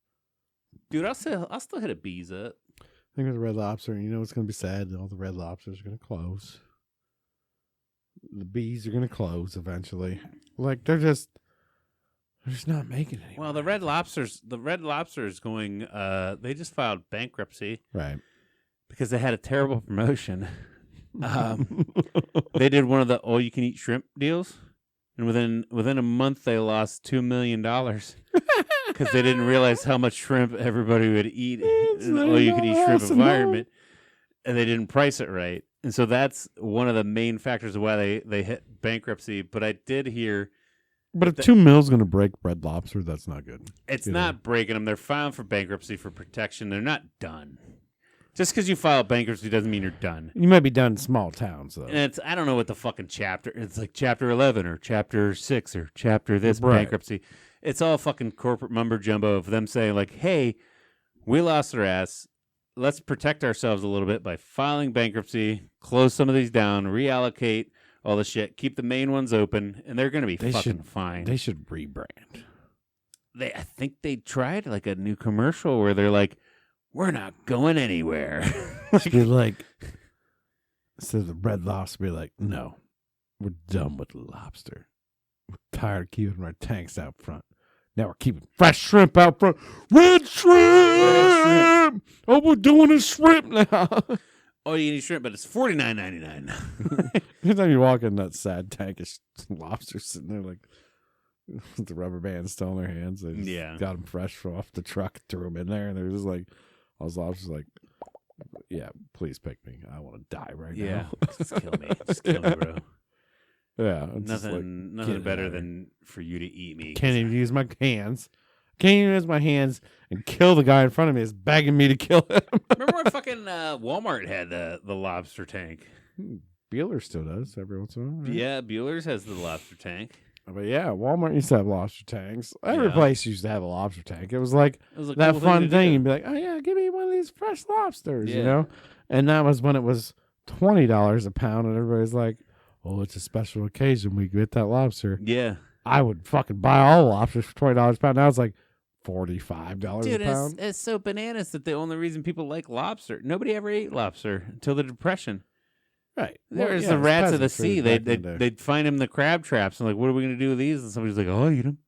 Dude, I'll still hit a bees up. I think it was Red Lobster, and you know what's going to be sad? All the Red Lobsters are going to close. The bees are going to close eventually. Like they're just not making it anymore. Well, the Red Lobster is going. They just filed bankruptcy Right. because they had a terrible promotion. They did one of the all-you-can-eat shrimp deals, and within a month they lost $2 million because they didn't realize how much shrimp everybody would eat in an all-you-can-eat shrimp environment, and they didn't price it right. And so that's one of the main factors of why they hit bankruptcy. But I did hear But if 2 mils going to break Red Lobster, that's not good. it's Yeah. not breaking them. They're filed for bankruptcy for protection. They're not done. Just because you file bankruptcy doesn't mean you're done. You might be done in small towns though. And I don't know what the fucking chapter. It's like chapter 11 or chapter 6 or chapter this Right. bankruptcy. It's all fucking corporate mumbo jumbo of them saying like, "Hey, we lost our ass. Let's protect ourselves a little bit by filing bankruptcy, close some of these down, reallocate all the shit. Keep the main ones open, and they're gonna be They fucking should- fine. They should rebrand. I think they tried like a new commercial where they're like, "We're not going anywhere." Just be like, instead of the Red Lobster, be like, no, we're done with the lobster. We're tired of keeping our tanks out front. Now we're keeping fresh shrimp out front. Red shrimp! Oh, we're doing a shrimp now. Oh, you need shrimp, but it's $49.99. Every time you walk in that sad tank of lobsters sitting there like with the rubber bands still in their hands. They just Yeah. got them fresh from off the truck, threw them in there, and they're just like, all those lobsters like, yeah, please pick me. I want to die right Yeah, now. just kill me. Just kill me, bro. Yeah, it's just like, Nothing get it better out of here. than for you to eat me. can't even use my hands. Can't even use my hands and kill the guy in front of me is begging me to kill him. Remember when fucking Walmart had the lobster tank? Beeler still does every once in a while. Right? Yeah, Bueller's has the lobster tank. But yeah, Walmart used to have lobster tanks. Every Yeah. place used to have a lobster tank. It was like It was a that cool fun to thing. do. You'd be like, oh yeah, give me one of these fresh lobsters, you Yeah. know? And that was when it was $20 a pound, and everybody's like, oh, it's a special occasion. We get that lobster. Yeah, I would fucking buy all the lobsters for $20 a pound. Now it's like $45 dude, a pound. it's so bananas that the only reason people like lobster, nobody ever ate lobster until the Depression. Right. There's yeah, the it's rats of the peasant food sea. back in the day. They'd find them in the crab traps and like, what are we gonna do with these? And somebody's like, oh, I'll eat them.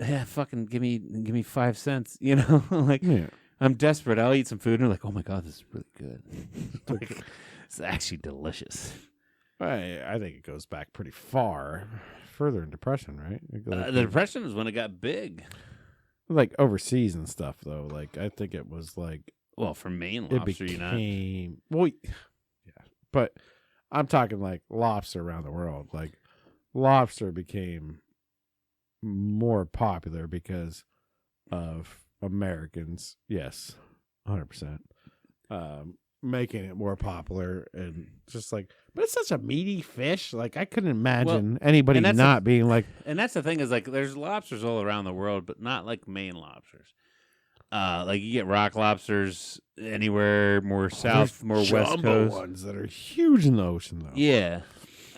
Yeah, fucking give me 5 cents. You know, like Yeah. I'm desperate. I'll eat some food. And they're like, oh my god, this is really good. Like, it's actually delicious. I think it goes back pretty far, further in Depression, right? The Depression is when it got big. like overseas and stuff, though. Like I think it was like Well, for Maine it lobster, you know. became well, yeah. But I'm talking like lobster around the world. Like lobster became more popular because of Americans. Yes, 100%. Making it more popular and just like, but it's such a meaty fish. Like I couldn't imagine anybody and that's not being like, And that's the thing is like there's lobsters all around the world, but not like Maine lobsters. Like you get rock lobsters anywhere more south, more west jumbo coast. ones that are huge in the ocean though. Yeah,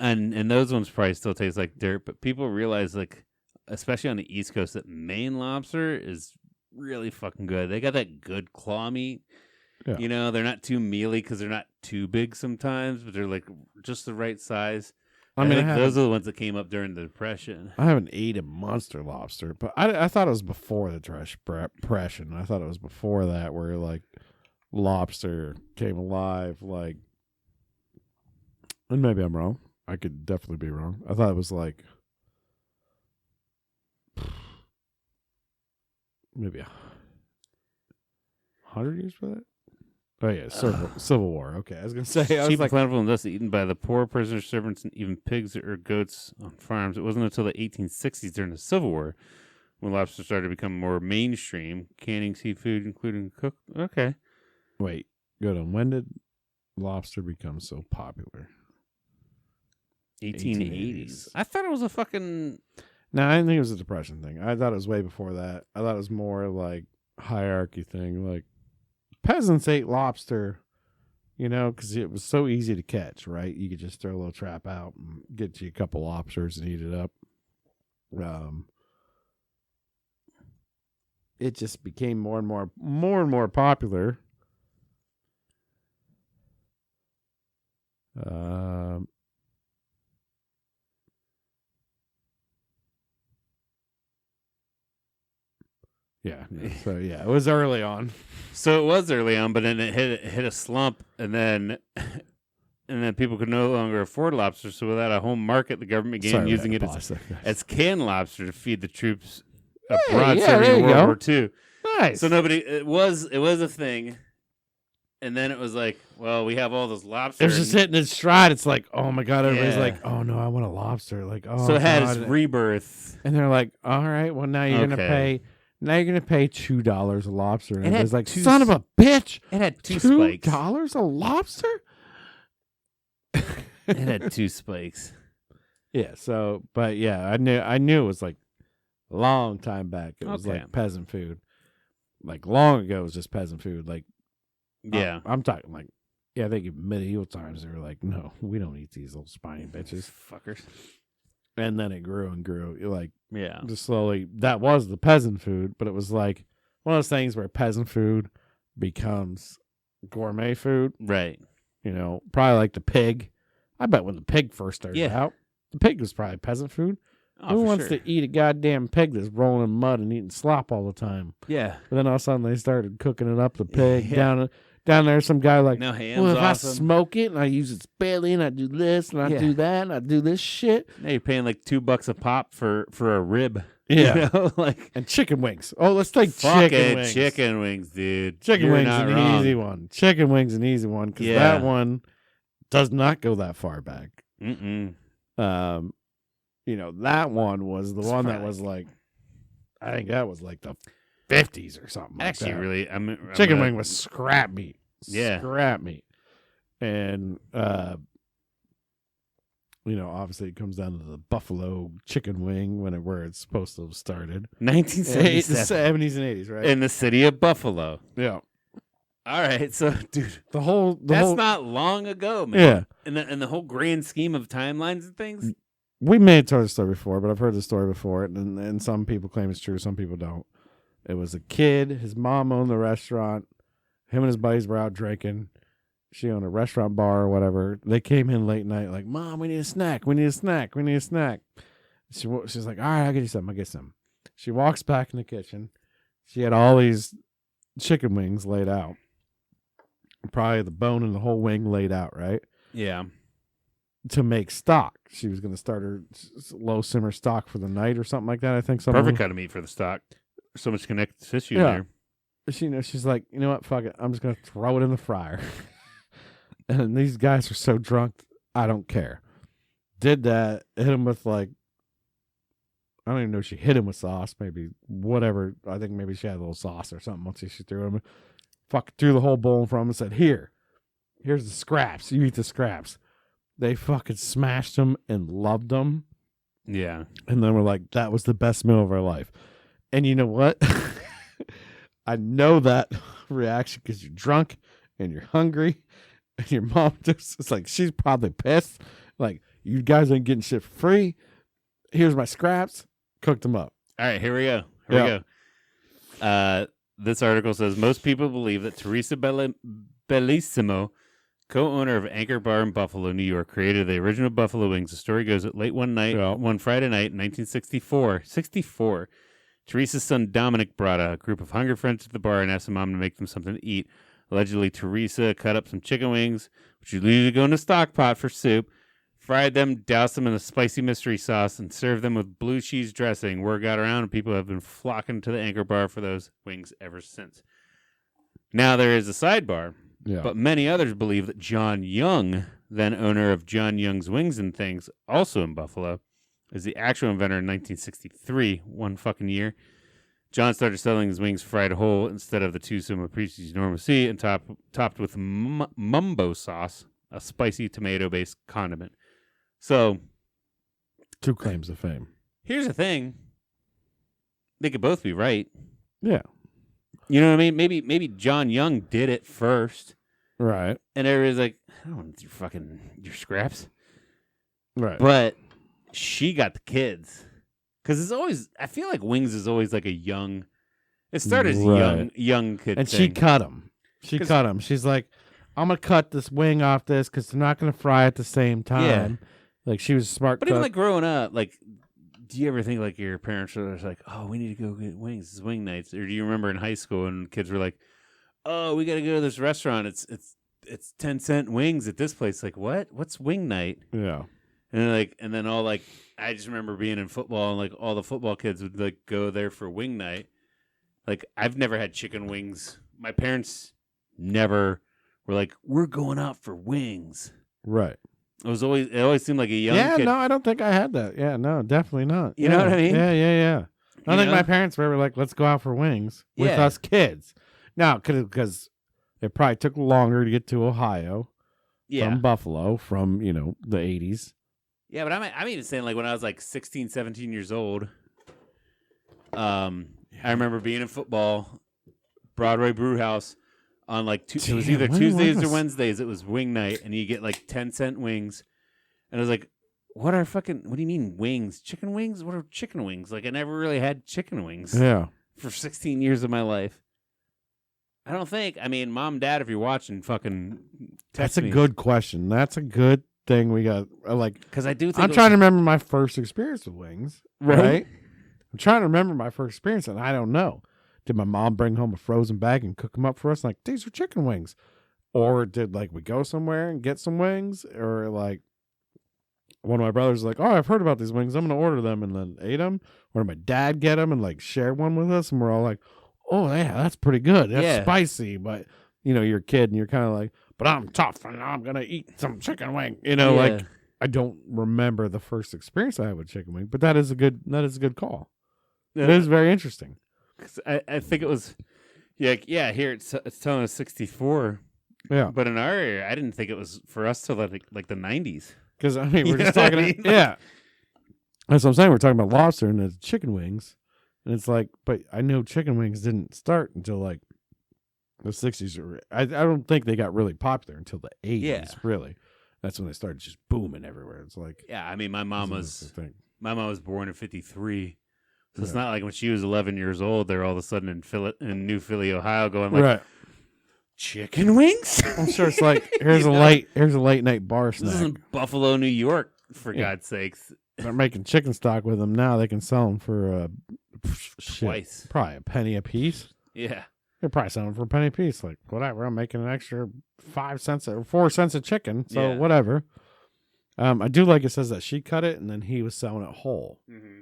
and those ones probably still taste like dirt, but people realize like, especially on the East Coast, that Maine lobster is really fucking good. They got that good claw meat. Yeah. You know, they're not too mealy because they're not too big sometimes, but they're like just the right size. I mean, think those are the ones that came up during the Depression. I haven't ate a monster lobster, but I thought it was before the Depression. I thought it was before that where like lobster came alive. Like, and maybe I'm wrong. I could definitely be wrong. I thought it was like maybe 100 years for that. Oh yeah, Civil War. Okay, I was gonna say. I was Cheap like, and plentiful and thus eaten by the poor, prisoners, servants, and even pigs or goats on farms. It wasn't until the 1860s during the Civil War when lobster started to become more mainstream, canning seafood, including cooked. Okay. wait, good on. When did lobster become so popular? 1880s. I thought it was a fucking... No, I didn't think it was a Depression thing. I thought it was way before that. I thought it was more like hierarchy thing. Like peasants ate lobster, you know, because it was so easy to catch, right? You could just throw a little trap out and get you a couple lobsters and eat it up. It just became more and more popular. Yeah. So yeah, it was early on. So it was early on, but then it hit a slump, and then people could no longer afford lobster. So without a home market, the government began Sorry, using we it had to pause there, guys. as canned lobster to feed the troops abroad yeah, serving there in you World go. War II. Nice. So it was a thing, and then it was like, well, we have all those lobster. It was just hitting its stride. It's like, oh my god, everybody's Yeah. like, oh no, I want a lobster. Like, oh, so it had God. its rebirth. And they're like, all right, well now you're gonna Okay. pay. Now you're gonna pay $2 a lobster. And It had everybody's like, two son of a bitch, It had two spikes. $2 a lobster. It had two spikes. Yeah. So, but yeah, I knew it was like a long time back. It was Okay. like peasant food. Like long ago, it was just peasant food. Like, Yeah. I'm talking like Yeah, I think in medieval times they were like, no, we don't eat these little spiny bitches. Fuckers. And then it grew and grew. Like, Yeah. just slowly, that was the peasant food, but it was like one of those things where peasant food becomes gourmet food. Right. You know, probably like the pig. I bet when the pig first started Yeah. out, the pig was probably peasant food. Oh, Who for wants sure. to eat a goddamn pig that's rolling in mud and eating slop all the time? Yeah. But then all of a sudden they started cooking it up, the pig. Yeah. Down there, some guy like, No hands. well, if awesome. I smoke it and I use its belly and I do this and I Yeah. do that and I do this shit. Now you're paying like $2 a pop for a rib. Yeah. You know? Like And chicken wings. Oh, let's take fucking chicken wings. chicken wings, dude. Chicken You're wings not an wrong. easy one. Chicken wings an easy one because Yeah. that one does not go that far back. Mm-mm. You know, that one was the one that was like, I think that was like the 50s or something. Like Actually, that. really, I'm Chicken gonna- wing was scrap meat. Yeah. Scrap meat. And, you know, obviously it comes down to the buffalo chicken wing where it's supposed to have started. 1977 70s and 80s, right? in the city of Buffalo. yeah. All right, so dude, The not long ago, man. yeah. In the whole grand scheme of timelines and things. We may have told the story before, but I've heard the story before, and some people claim it's true, some people don't. It was a kid, his mom owned the restaurant, him and his buddies were out drinking. She owned a restaurant bar or whatever. They came in late night like, Mom, we need a snack, we need a snack, we need a snack. She's like, all right, I'll get you something, I'll get some. She walks back in the kitchen. She had all these chicken wings laid out. Probably the bone and the whole wing laid out, right? Yeah. To make stock. She was going to start her low simmer stock for the night or something like that. I think something. Perfect kind of meat for the stock. So much connective tissue Yeah. there. She's like, you know what? Fuck it. I'm just going to throw it in the fryer. And these guys are so drunk, I don't care. Did that, hit him with like, I don't even know if she hit him with sauce, maybe whatever. I think maybe she had a little sauce or something once she threw him. Threw the whole bowl in front of him and said, here's the scraps. You eat the scraps. They fucking smashed them and loved them. Yeah. And then we're like, that was the best meal of our life. And you know what? I know that reaction because you're drunk and you're hungry. And your mom just, it's like, she's probably pissed. Like, you guys ain't getting shit for free. Here's my scraps. Cooked them up. All right, here we go. Here we go. This article says most people believe that Teresa Bellissimo, co-owner of Anchor Bar in Buffalo, New York, created the original buffalo wings. The story goes that late one Friday night in 1964, Teresa's son Dominic brought a group of hungry friends to the bar and asked the mom to make them something to eat. Allegedly, Teresa cut up some chicken wings, which would usually go in a stock pot for soup, fried them, doused them in a spicy mystery sauce, and served them with blue cheese dressing. Word got around, and people have been flocking to the Anchor Bar for those wings ever since. Now, there is a sidebar, but many others believe that John Young, then owner of John Young's Wings and Things, also in Buffalo, is the actual inventor in 1963, one fucking year. John started selling his wings fried whole instead of the two similar pieces you normally see, and topped with mumbo sauce, a spicy tomato-based condiment. So, 2 claims to fame. here's the thing. They could both be right. Yeah. You know what I mean? Maybe John Young did it first. Right. And everybody's like, I don't want your scraps. Right. But she got the kids. Because it's always, I feel like wings is always like a young, it started as a young kid and thing. she cut them. She's like, I'm going to cut this wing off this because they're not going to fry at the same time. Yeah. Like, she was a smart But cook. even like growing up, like, do you ever think like your parents were just like, oh, we need to go get wings. It's wing nights. Or do you remember in high school and kids were like, oh, we got to go to this restaurant. It's 10-cent wings at this place. Like, what? What's wing night? Yeah. And then all like, I just remember being in football and like all the football kids would like go there for wing night. Like, I've never had chicken wings. My parents never were like, we're going out for wings. Right. It always seemed like a young Yeah, kid. no, I don't think I had that. Yeah, no, definitely not. You know what I mean? Yeah. I You think know? my parents were ever like, let's go out for wings with Yeah. us kids. Now, because it probably took longer to get to Ohio from Buffalo from, the 80s. Yeah, but I'm even saying like when I was like 16, 17 years old, I remember being in football, Broadway Brew House. on like it was Damn, either when Tuesdays or was- Wednesdays. It was wing night, and you get like 10-cent wings. And I was like, what do you mean wings? Chicken wings? What are chicken wings? Like, I never really had chicken wings Yeah. for 16 years of my life. I don't think. I mean, Mom, Dad, if you're watching, fucking text That's a me. good question. That's a good thing we got. Like, Because I do think I'm trying to remember my first experience with wings. Right? I'm trying to remember my first experience, and I don't know. Did my mom bring home a frozen bag and cook them up for us? Like, these are chicken wings. Or did, like, we go somewhere and get some wings? Or, like, one of my brothers was like, oh, I've heard about these wings. I'm going to order them, and then ate them. Or did my dad get them and, like, share one with us? And we're all like, oh, yeah, that's pretty good. That's Yeah. spicy. But, you know, you're a kid, and you're kind of like, but I'm tough, and I'm going to eat some chicken wing. You know, like, I don't remember the first experience I had with chicken wing, but that is a good call. It is very interesting. 'Cause I think it was, here it's telling us 64. Yeah. But in our area, I didn't think it was for us till like the 90s. Because, I mean, we're You just know what talking. I mean? Yeah. That's what I'm saying. We're talking about lobster and it's chicken wings. And it's like, but I know chicken wings didn't start until like the 60s. I don't think they got really popular until the 80s, Yeah. really. That's when they started just booming everywhere. It's like, Yeah, I mean, my mom was born in 53. So it's Yeah. not like when she was 11 years old, they're all of a sudden in New Philly, Ohio, going like, right. chicken wings? I'm sure it's like, here's You a know? here's a late night bar This snack. isn't Buffalo, New York, for Yeah. God's sakes. They're making chicken stock with them now. They can sell them for Twice. probably a penny a piece. Yeah. They're probably selling for a penny a piece. Like, whatever. I'm making an extra 5 cents or 4 cents a chicken. So Yeah. whatever. I do like it says that she cut it and then he was selling it whole. Mm-hmm.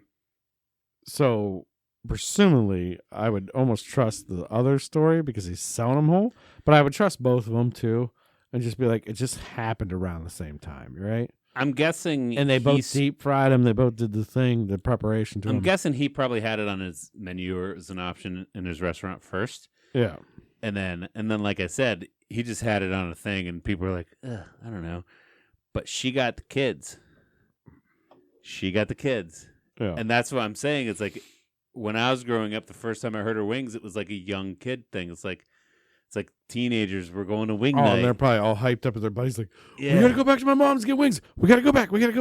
So presumably I would almost trust the other story because he's selling them whole. But I would trust both of them too. And just be like, it just happened around the same time, right? I'm guessing. And they both he's- deep fried them. They both did the thing, the preparation to I'm them. guessing he probably had it on his menu or as an option in his restaurant first. Yeah. And then, like I said, he just had it on a thing, and people were like, ugh, I don't know. But she got the kids. Yeah. And that's what I'm saying. It's like when I was growing up, the first time I heard her wings, it was like a young kid thing. It's like teenagers were going to wing night. And they're probably all hyped up with their buddies like, Yeah. we gotta go back to my mom's to get wings. We gotta go back. We gotta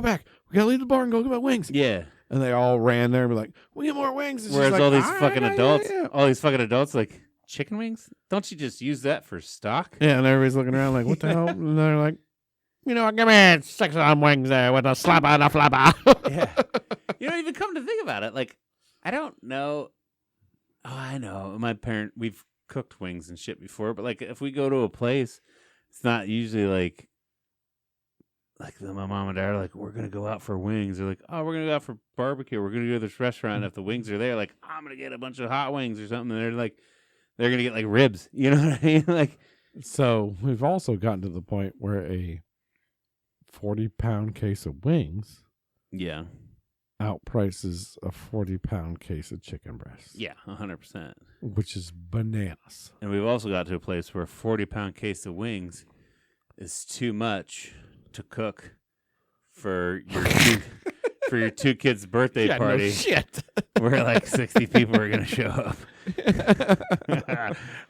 leave the bar and go get wings. Yeah. And they all ran there and be like, we get more wings. And she's Whereas like, all these "All fucking right, adults, yeah." all these fucking adults, like chicken wings. Don't you just use that for stock? Yeah, and everybody's looking around like, what the hell? And they're like, you know what, give me 6 of them wings there with a slapper and a flapper. Yeah. You don't even come to think about it. Like, I don't know. Oh, I know. We've cooked wings and shit before, but like if we go to a place, it's not usually like my mom and dad are like, we're gonna go out for wings. They're like, oh, we're gonna go out for barbecue. We're gonna go to this restaurant. And if the wings are there, like, I'm gonna get a bunch of hot wings or something. And they're gonna get like ribs. You know what I mean? Like, So we've also gotten to the point where a 40-pound case of wings yeah, outprices a 40-pound case of chicken breasts. yeah, 100%. Which is bananas. And we've also got to a place where a 40-pound case of wings is too much to cook for your two kids' birthday Yeah, no party, shit. where like 60 people are gonna show up.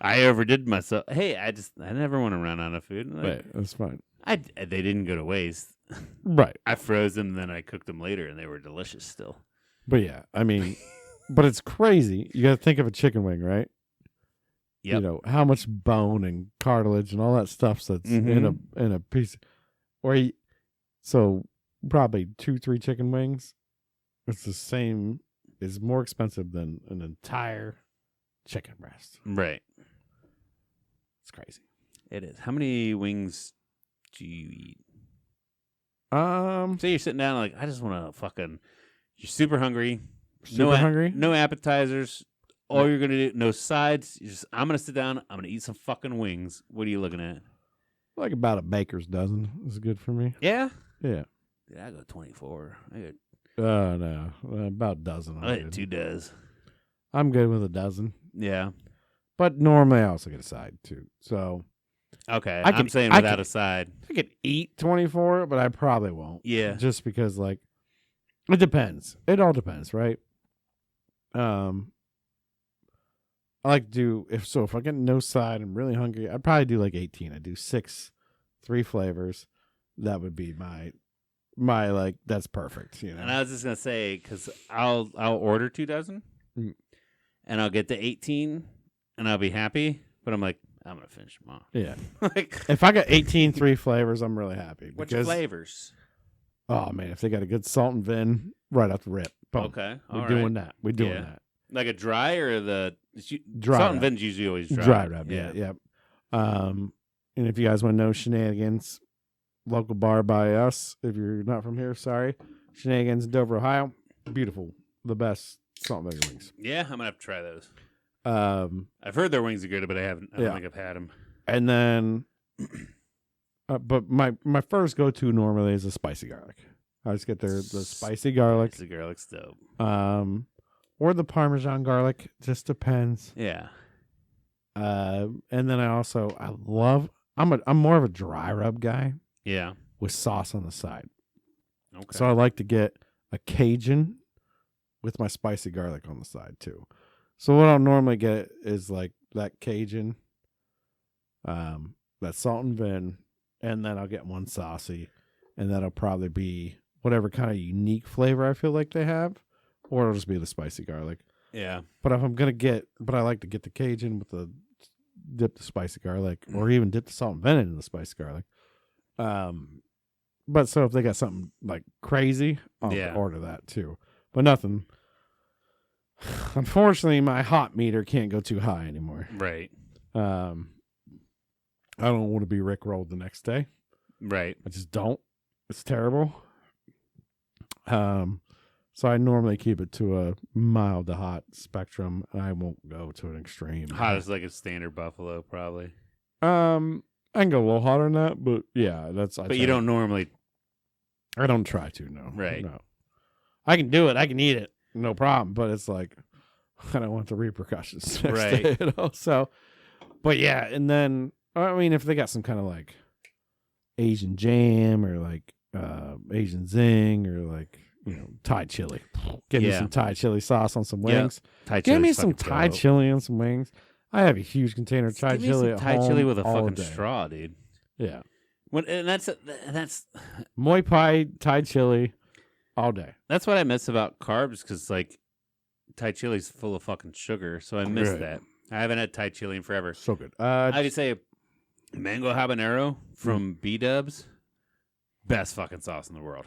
I overdid myself. Hey, I never want to run out of food. Like, Right, that's fine. they didn't go to waste. Right. I froze them, and then I cooked them later, and they were delicious still. But yeah, I mean, but it's crazy. You got to think of a chicken wing, right? Yep. You know how much bone and cartilage and all that stuff that's in a piece. So probably 2-3 chicken wings. It's the same. It's more expensive than an entire chicken breast. Right. It's crazy. It is. How many wings do you eat? Um, Say you're sitting down like, I just want to fucking. You're super hungry. super hungry. No appetizers. All you're gonna do, no sides. I'm gonna sit down. I'm gonna eat some fucking wings. What are you looking at? Like about a baker's dozen is good for me. Yeah. Yeah. Dude, I go 24. No, about a dozen. I had 2 does. I'm good with a dozen, Yeah. but normally I also get a side too. So Okay. I I'm could- saying I without could- a side. I could eat 24, but I probably won't. Yeah. Just because, like, it depends. It all depends, right? I like to do if I get no side, I'm really hungry. I'd probably do like 18. I do 3 flavors. That would be my like that's perfect. You know. And I was just gonna say because I'll order 2 dozen, Mm. and I'll get to 18, and I'll be happy. But I'm like, I'm gonna finish them all. Yeah. Like, If I got 18 3 flavors, I'm really happy. which Because flavors? oh man, if they got a good salt and vin right off the rip, boom. Okay, We're doing that. We're doing Yeah. that. Like a dry or the Dry salt and rub. vin's usually always dry. Dry rub, yeah. And if you guys want to know Shenanigans, local bar by us, if you're not from here, sorry. Shenanigans in Dover, Ohio. Beautiful. The best salt and vinegar wings. Yeah, I'm gonna have to try those. Um, I've heard their wings are good, but I don't Yeah. think I've had them. and then, but my first go to normally is a spicy garlic. I just get the spicy garlic, The garlic's dope. or the Parmesan garlic. Just depends. Yeah. And then I'm more of a dry rub guy Yeah. with sauce on the side. Okay. So I like to get a Cajun with my spicy garlic on the side too. So what I'll normally get is like that Cajun, that salt and vin, and then I'll get one saucy, and that'll probably be whatever kind of unique flavor I feel like they have, or it'll just be the spicy garlic. yeah. But if I'm gonna but I like to get the Cajun with dip the spicy garlic, or even dip the salt and vin into the spicy garlic. But so if they got something like crazy, I'll Yeah. order that too. But nothing. Unfortunately, my hot meter can't go too high anymore. Right. I don't want to be rickrolled the next day. Right. I just don't. It's terrible. So I normally keep it to a mild to hot spectrum, and I won't go to an extreme. Hot as like a standard buffalo, probably. I can go a little hotter than that, but yeah, But you don't normally. I don't try to. No, Right. No, I can do it. I can eat it, no problem. But it's like I don't want the repercussions next Right. day, you know. So, but yeah, and then I mean, if they got some kind of like Asian jam or like Asian zing or like Thai chili, give me Yeah. some Thai chili sauce on some Yep. wings. Thai Give me chili's some fucking Thai dope. chili on some wings. I have a huge container of Thai Give me chili some at Thai home chili with a all fucking day. straw, dude. Yeah, And that's Muay Thai Thai chili all day. that's what I miss about carbs because like Thai chili's full of fucking sugar, so I miss Right. that. I haven't had Thai chili in forever. So good. I could say mango habanero from B Dubs, best fucking sauce in the world,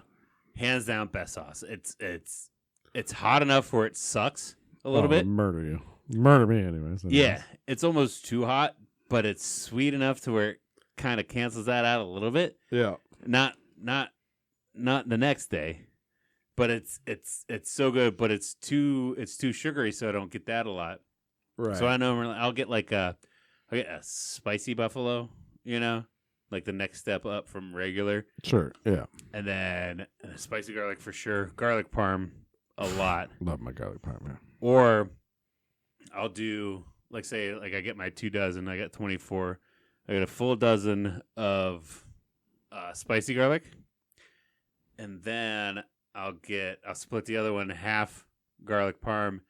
hands down, best sauce. It's hot enough where it sucks a little bit. Murder you. Murder me, anyways. Yeah, it's almost too hot, but it's sweet enough to where it kind of cancels that out a little bit. Yeah. Not the next day, but it's so good. But it's too sugary, so I don't get that a lot. Right. So I know I'll get I'll get a spicy buffalo, like the next step up from regular, Sure. Yeah. and then spicy garlic for sure, garlic parm a lot, Love my garlic parm, man. or I'll do say I get my 2 dozen, I got 24, I get a full dozen of spicy garlic, and then I'll split the other one half garlic parm,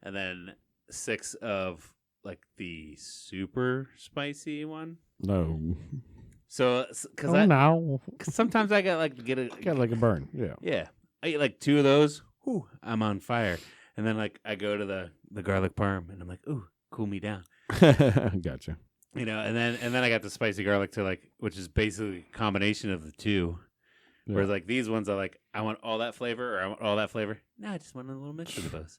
and then 6 of like the super spicy one. No. So because no. sometimes I got Got like a burn. Yeah. yeah, I eat like 2 of those. Whew, I'm on fire. And then I go to the garlic parm and I'm like, ooh, cool me down. Gotcha. And then I got the spicy garlic to which is basically a combination of the two. Yeah. Whereas these ones are I want all that flavor or I want all that flavor. No, I just want a little mix of both.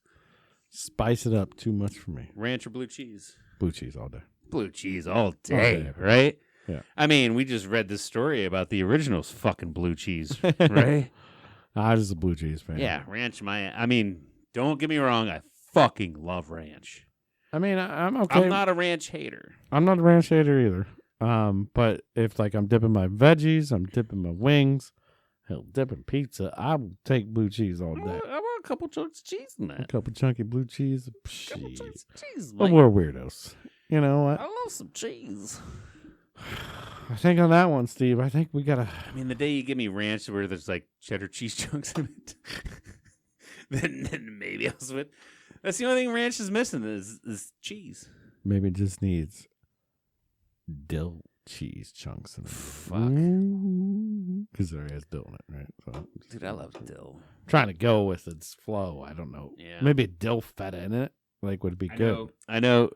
Spice it up too much for me. Ranch or blue cheese? Blue cheese all day. Blue cheese all day, day. right? Yeah. I mean, we just read this story about the original's fucking blue cheese, right? I'm just a blue cheese fan. Yeah, ranch. I mean, don't get me wrong. I fucking love ranch. I mean, I'm okay. I'm not a ranch hater. I'm not a ranch hater either. But if I'm dipping my veggies, I'm dipping my wings, hell, dipping pizza, I will take blue cheese all day. I want a couple chunks of cheese in A that. couple chunky blue cheese. Couple Shit. chunks of cheese, But mate. we're weirdos. You know what? I love some cheese. I think on that one, Steve, I think we gotta. I mean, the day you give me ranch where there's cheddar cheese chunks in it, then maybe I'll switch. That's the only thing ranch is missing is cheese. Maybe it just needs dill cheese chunks in it. Fuck. Because there is dill in it, right? So Dude, I love dill. trying to go with its flow. I don't know. Yeah. Maybe a dill feta in it, like, would be good. I know.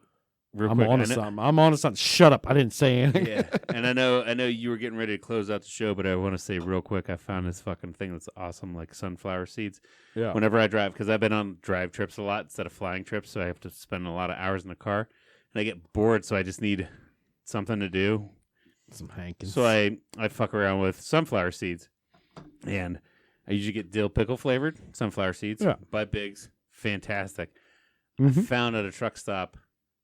Real I'm quick, on to something. I'm on to something. Shut up! I didn't say anything. Yeah, and I know you were getting ready to close out the show, but I want to say real quick, I found this fucking thing that's awesome, like sunflower seeds. Yeah. Whenever I drive, because I've been on drive trips a lot instead of flying trips, so I have to spend a lot of hours in the car, and I get bored, so I just need something to do. Some Hankins. So I fuck around with sunflower seeds, and I usually get dill pickle flavored sunflower seeds. Yeah. By Biggs, fantastic. Mhm. I found at a truck stop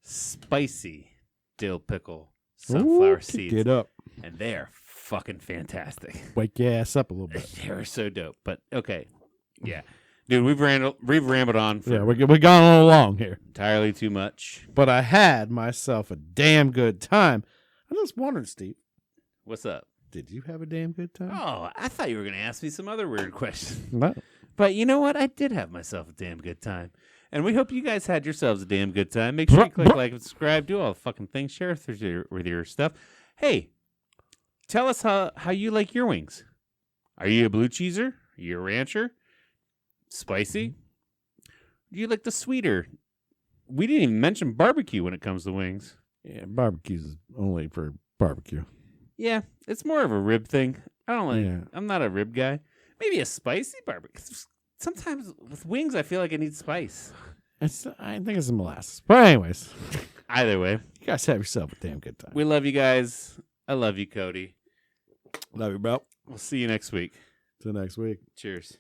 spicy dill pickle sunflower Ooh, seeds, Get up. and they are fucking fantastic. Wake your ass up a little bit. They're so dope. But okay, yeah, dude, we've rambled on for Yeah, we're gone all along here. entirely too much. But I had myself a damn good time. I just wondered, Steve, What's up? did you have a damn good time? Oh, I thought you were gonna ask me some other weird question. No. But you know what? I did have myself a damn good time. And we hope you guys had yourselves a damn good time. Make sure you click like and subscribe, do all the fucking things, share with your stuff. Hey, tell us how you like your wings. Are you a blue cheeser? Are you a rancher? Spicy? Do you like the sweeter? We didn't even mention barbecue when it comes to wings. Yeah, barbecue's only for barbecue. Yeah, it's more of a rib thing. I don't like. Yeah. I'm not a rib guy. Maybe a spicy barbecue. Sometimes with wings, I feel like I need spice. I think it's molasses. But anyways, Either way, you guys have yourself a damn good time. we love you guys. I love you, Cody. Love you, bro. We'll see you next week. Till next week. Cheers.